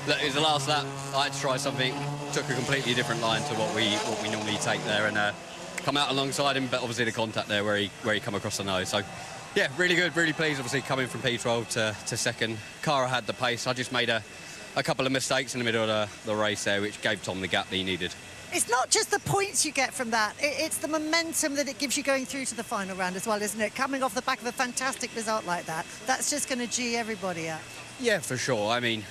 [SPEAKER 7] look, it was the last lap. I had to try something, took a completely different line to what we normally take there, and come out alongside him, but obviously the contact there where he come across the nose. So, yeah, really good, really pleased, obviously, coming from P12 to second. Cara had the pace. I just made a couple of mistakes in the middle of the race there, which gave Tom the gap that he needed.
[SPEAKER 5] It's not just the points you get from that, it's the momentum that it gives you going through to the final round as well, isn't it? Coming off the back of a fantastic result like that, that's just going to G everybody up.
[SPEAKER 7] Yeah, for sure. I mean,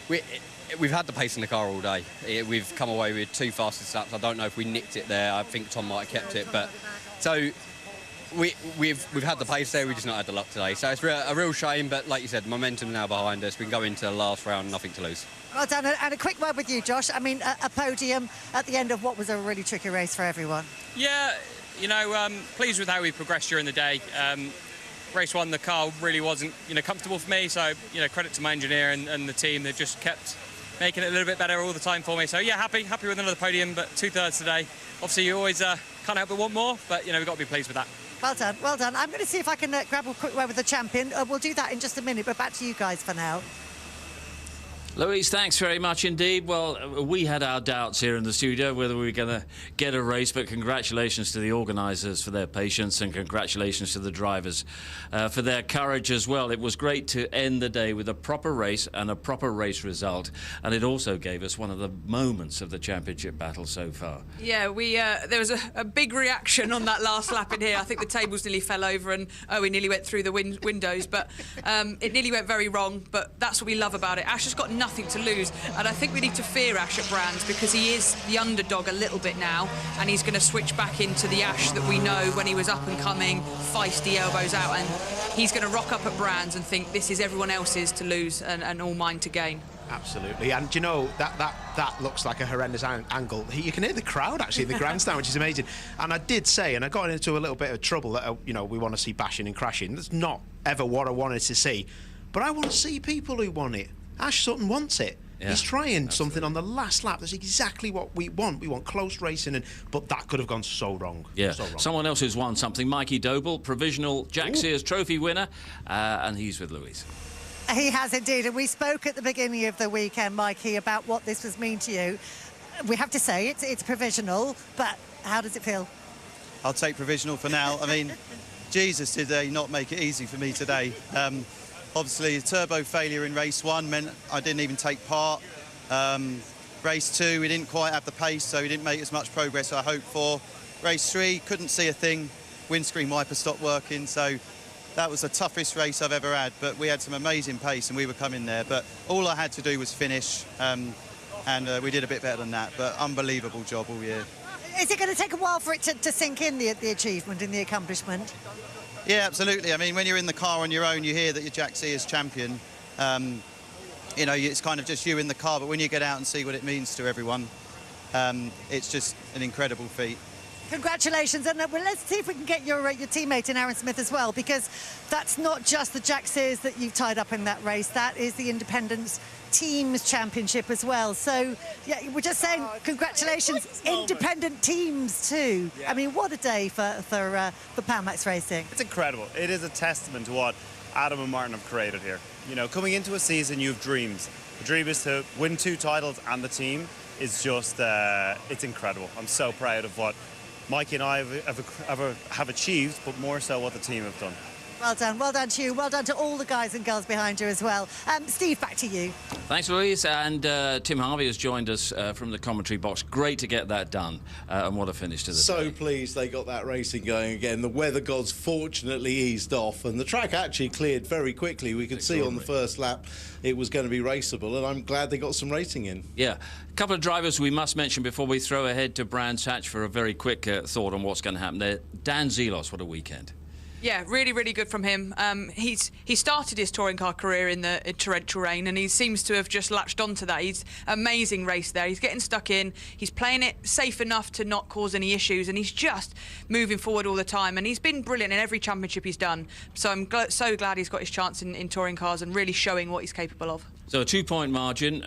[SPEAKER 7] we've had the pace in the car all day. We've come away with 2 fastest laps. I don't know if we nicked it there. I think Tom might have kept it, but so we've had the pace there. We just not had the luck today. So it's a real shame, but like you said, momentum now behind us. We can go into the last round, nothing to lose.
[SPEAKER 5] Well done, and a quick word with you, Josh. I mean, a podium at the end of what was a really tricky race for everyone.
[SPEAKER 20] Yeah, you know, pleased with how we progressed during the day. Race one, the car really wasn't, comfortable for me. So, credit to my engineer and the team. They just kept making it a little bit better all the time for me. So, yeah, happy with another podium, but 2/3 today. Obviously, you always can't help but want more, but, we've got to be pleased with that.
[SPEAKER 5] Well done, well done. I'm going to see if I can grab a quick word with the champion. We'll do that in just a minute, but back to you guys for now.
[SPEAKER 2] Louise, thanks very much indeed. Well, we had our doubts here in the studio whether we were going to get a race, but congratulations to the organisers for their patience and congratulations to the drivers for their courage as well. It was great to end the day with a proper race and a proper race result, and it also gave us one of the moments of the championship battle so far.
[SPEAKER 3] Yeah, there was a big reaction on that last lap in here. I think the tables nearly fell over and we nearly went through the windows, but it nearly went very wrong, but that's what we love about it. Ash has got nothing to lose, and I think we need to fear Ash at Brands because he is the underdog a little bit now, and he's going to switch back into the Ash that we know when he was up and coming, feisty, elbows out, and he's going to rock up at Brands and think this is everyone else's to lose and all mine to gain.
[SPEAKER 4] Absolutely, and you know that looks like a horrendous angle. You can hear the crowd actually in the grandstand, which is amazing. And I did say, and I got into a little bit of trouble that we want to see bashing and crashing. That's not ever what I wanted to see, but I want to see people who want it. Ash Sutton wants it. Yeah, he's trying something on the last lap. That's exactly what we want. We want close racing, but that could have gone so wrong.
[SPEAKER 2] Yeah,
[SPEAKER 4] so wrong.
[SPEAKER 2] Someone else who's won something, Mikey Doble, provisional Jack Sears Trophy winner, and he's with Louise.
[SPEAKER 5] He has indeed, and we spoke at the beginning of the weekend, Mikey, about what this was mean to you. We have to say it's provisional, but how does it feel?
[SPEAKER 6] I'll take provisional for now. I mean, Jesus, did they not make it easy for me today? Obviously, a turbo failure in race 1 meant I didn't even take part. Race 2, we didn't quite have the pace, so we didn't make as much progress as I hoped for. Race 3, couldn't see a thing. Windscreen wiper stopped working, so that was the toughest race I've ever had. But we had some amazing pace, and we were coming there. But all I had to do was finish, and we did a bit better than that. But unbelievable job all year.
[SPEAKER 5] Is it going to take a while for it to sink in, the achievement and the accomplishment?
[SPEAKER 6] Yeah, absolutely. I mean, when you're in the car on your own, you hear that you're Jack Sears champion. It's kind of just you in the car, but when you get out and see what it means to everyone, it's just an incredible feat.
[SPEAKER 5] Congratulations, and let's see if we can get your teammate in Aaron Smith as well, because that's not just the Jack Sears that you've tied up in that race, that is the Independence Teams Championship as well. So, yeah, we're just saying congratulations, independent teams too. Yeah. I mean, what a day for Palmax Racing.
[SPEAKER 11] It's incredible. It is a testament to what Adam and Martin have created here. You know, coming into a season, you have dreams. The dream is to win 2 titles, and the team is just, it's incredible. I'm so proud of what Mikey and I have achieved, but more so what the team have done.
[SPEAKER 5] Well done to you. Well done to all the guys and girls behind you as well. Steve, back to you.
[SPEAKER 2] Thanks, Louise. And Tim Harvey has joined us from the commentary box. Great to get that done. And what a finish to the day.
[SPEAKER 14] So pleased they got that racing going again. The weather gods fortunately eased off, and the track actually cleared very quickly. We could see on the first lap it was going to be raceable, and I'm glad they got some racing in. Yeah.
[SPEAKER 2] A couple of drivers we must mention before we throw ahead to Brands Hatch for a very quick thought on what's going to happen there. Dan Zelos, what a weekend.
[SPEAKER 3] Yeah, really, really good from him. He started his touring car career in the torrential rain, and he seems to have just latched onto that. He's amazing race there. He's getting stuck in. He's playing it safe enough to not cause any issues, and he's just moving forward all the time. And he's been brilliant in every championship he's done. So I'm so glad he's got his chance in touring cars and really showing what he's capable of.
[SPEAKER 2] So a 2-point margin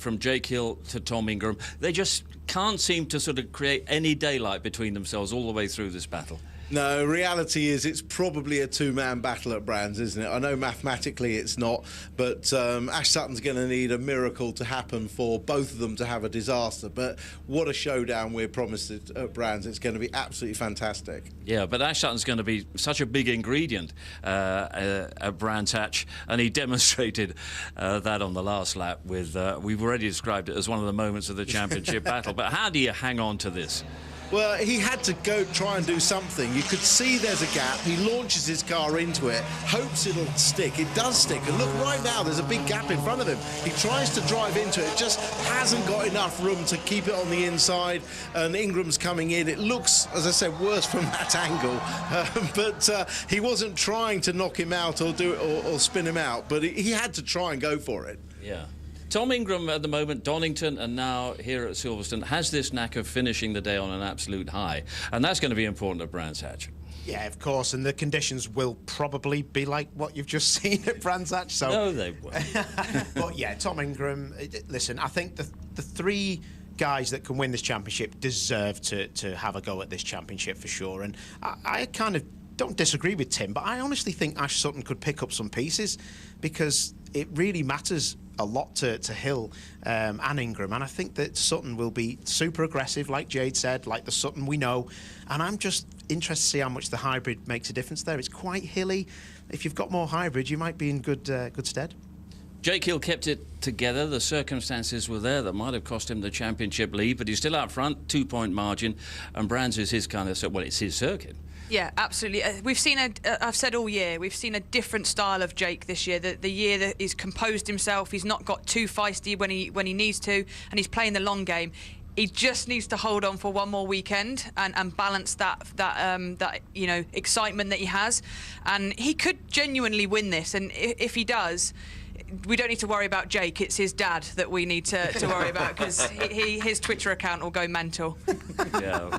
[SPEAKER 2] from Jake Hill to Tom Ingram. They just can't seem to sort of create any daylight between themselves all the way through this battle.
[SPEAKER 14] No, reality is it's probably a 2-man battle at Brands, isn't it? I know mathematically it's not, but Ash Sutton's going to need a miracle to happen for both of them to have a disaster. But what a showdown we're promised at Brands. It's going to be absolutely fantastic.
[SPEAKER 2] Yeah, but Ash Sutton's going to be such a big ingredient at Brands Hatch, and he demonstrated that on the last lap with, we've already described it as one of the moments of the championship battle. But how do you hang on to this?
[SPEAKER 14] Well, he had to go try and do something. You could see there's a gap. He launches his car into it, hopes it'll stick. It does stick. And look, right now, there's a big gap in front of him. He tries to drive into it, just hasn't got enough room to keep it on the inside. And Ingram's coming in. It looks, as I said, worse from that angle. But he wasn't trying to knock him out or spin him out. But he had to try and go for it.
[SPEAKER 2] Yeah. Tom Ingram at the moment, Donington, and now here at Silverstone, has this knack of finishing the day on an absolute high. And that's going to be important at Brands Hatch.
[SPEAKER 4] Yeah, of course, and the conditions will probably be like what you've just seen at Brands Hatch. So.
[SPEAKER 2] No, they won't.
[SPEAKER 4] But yeah, Tom Ingram, listen, I think the 3 guys that can win this championship deserve to have a go at this championship for sure. And I kind of don't disagree with Tim, but I honestly think Ash Sutton could pick up some pieces, because it really matters a lot to Hill and Ingram, and I think that Sutton will be super aggressive, like Jade said, like the Sutton we know, and I'm just interested to see how much the hybrid makes a difference there. It's quite hilly. If you've got more hybrid, you might be in good stead.
[SPEAKER 2] Jake Hill kept it together. The circumstances were there that might have cost him the championship lead, but he's still out front, 2-point margin, and Brands is his kind of, well, it's his circuit.
[SPEAKER 3] Yeah, absolutely. We've seen I've said all year, we've seen a different style of Jake this year. The year that he's composed himself, he's not got too feisty when he needs to, and he's playing the long game. He just needs to hold on for one more weekend and balance that excitement that he has, and he could genuinely win this. And if he does, we don't need to worry about Jake. It's his dad that we need to worry about, because his Twitter account will go mental.
[SPEAKER 2] Yeah.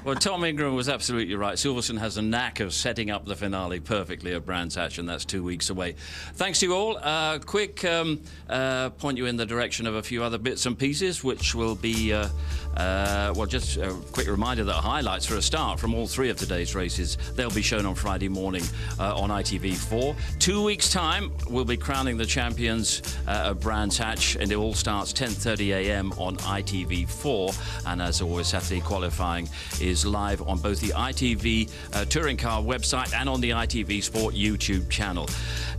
[SPEAKER 2] Well, Tom Ingram was absolutely right. Silverstone has a knack of setting up the finale perfectly at Brands Hatch, and that's 2 weeks away. Thanks to you all. Quick point you in the direction of a few other bits and pieces, which will be, just a quick reminder that highlights for a start from all 3 of today's races, they'll be shown on Friday morning on ITV4. 2 weeks' time, we'll be crowning the champions at Brands Hatch, and it all starts 10:30 a.m. on ITV4. And as always, Saturday qualifying is live on both the ITV Touring Car website and on the ITV Sport YouTube channel.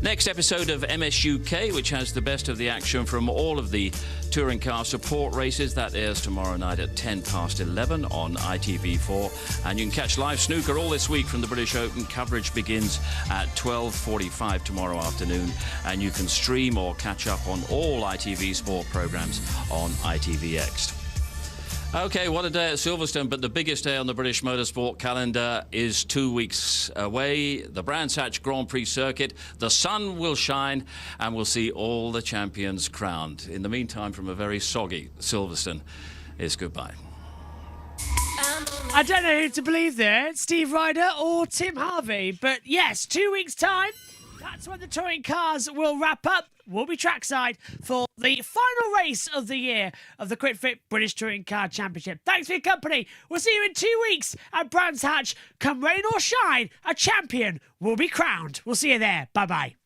[SPEAKER 2] Next episode of MS UK, which has the best of the action from all of the Touring Car support races, that airs tomorrow night at 11:10 on ITV4. And you can catch live snooker all this week from the British Open. Coverage begins at 12:45 tomorrow afternoon, and you can stream or catch up on all ITV Sport programmes on ITVX. OK, what a day at Silverstone, but the biggest day on the British motorsport calendar is 2 weeks away. The Brands Hatch Grand Prix circuit. The sun will shine, and we'll see all the champions crowned. In the meantime, from a very soggy Silverstone, it's goodbye.
[SPEAKER 1] I don't know who to believe there, Steve Ryder or Tim Harvey, but yes, 2 weeks' time, that's when the touring cars will wrap up. We'll be trackside for the final race of the year of the Quick Fit British Touring Car Championship. Thanks for your company. We'll see you in 2 weeks at Brands Hatch. Come rain or shine, a champion will be crowned. We'll see you there. Bye-bye.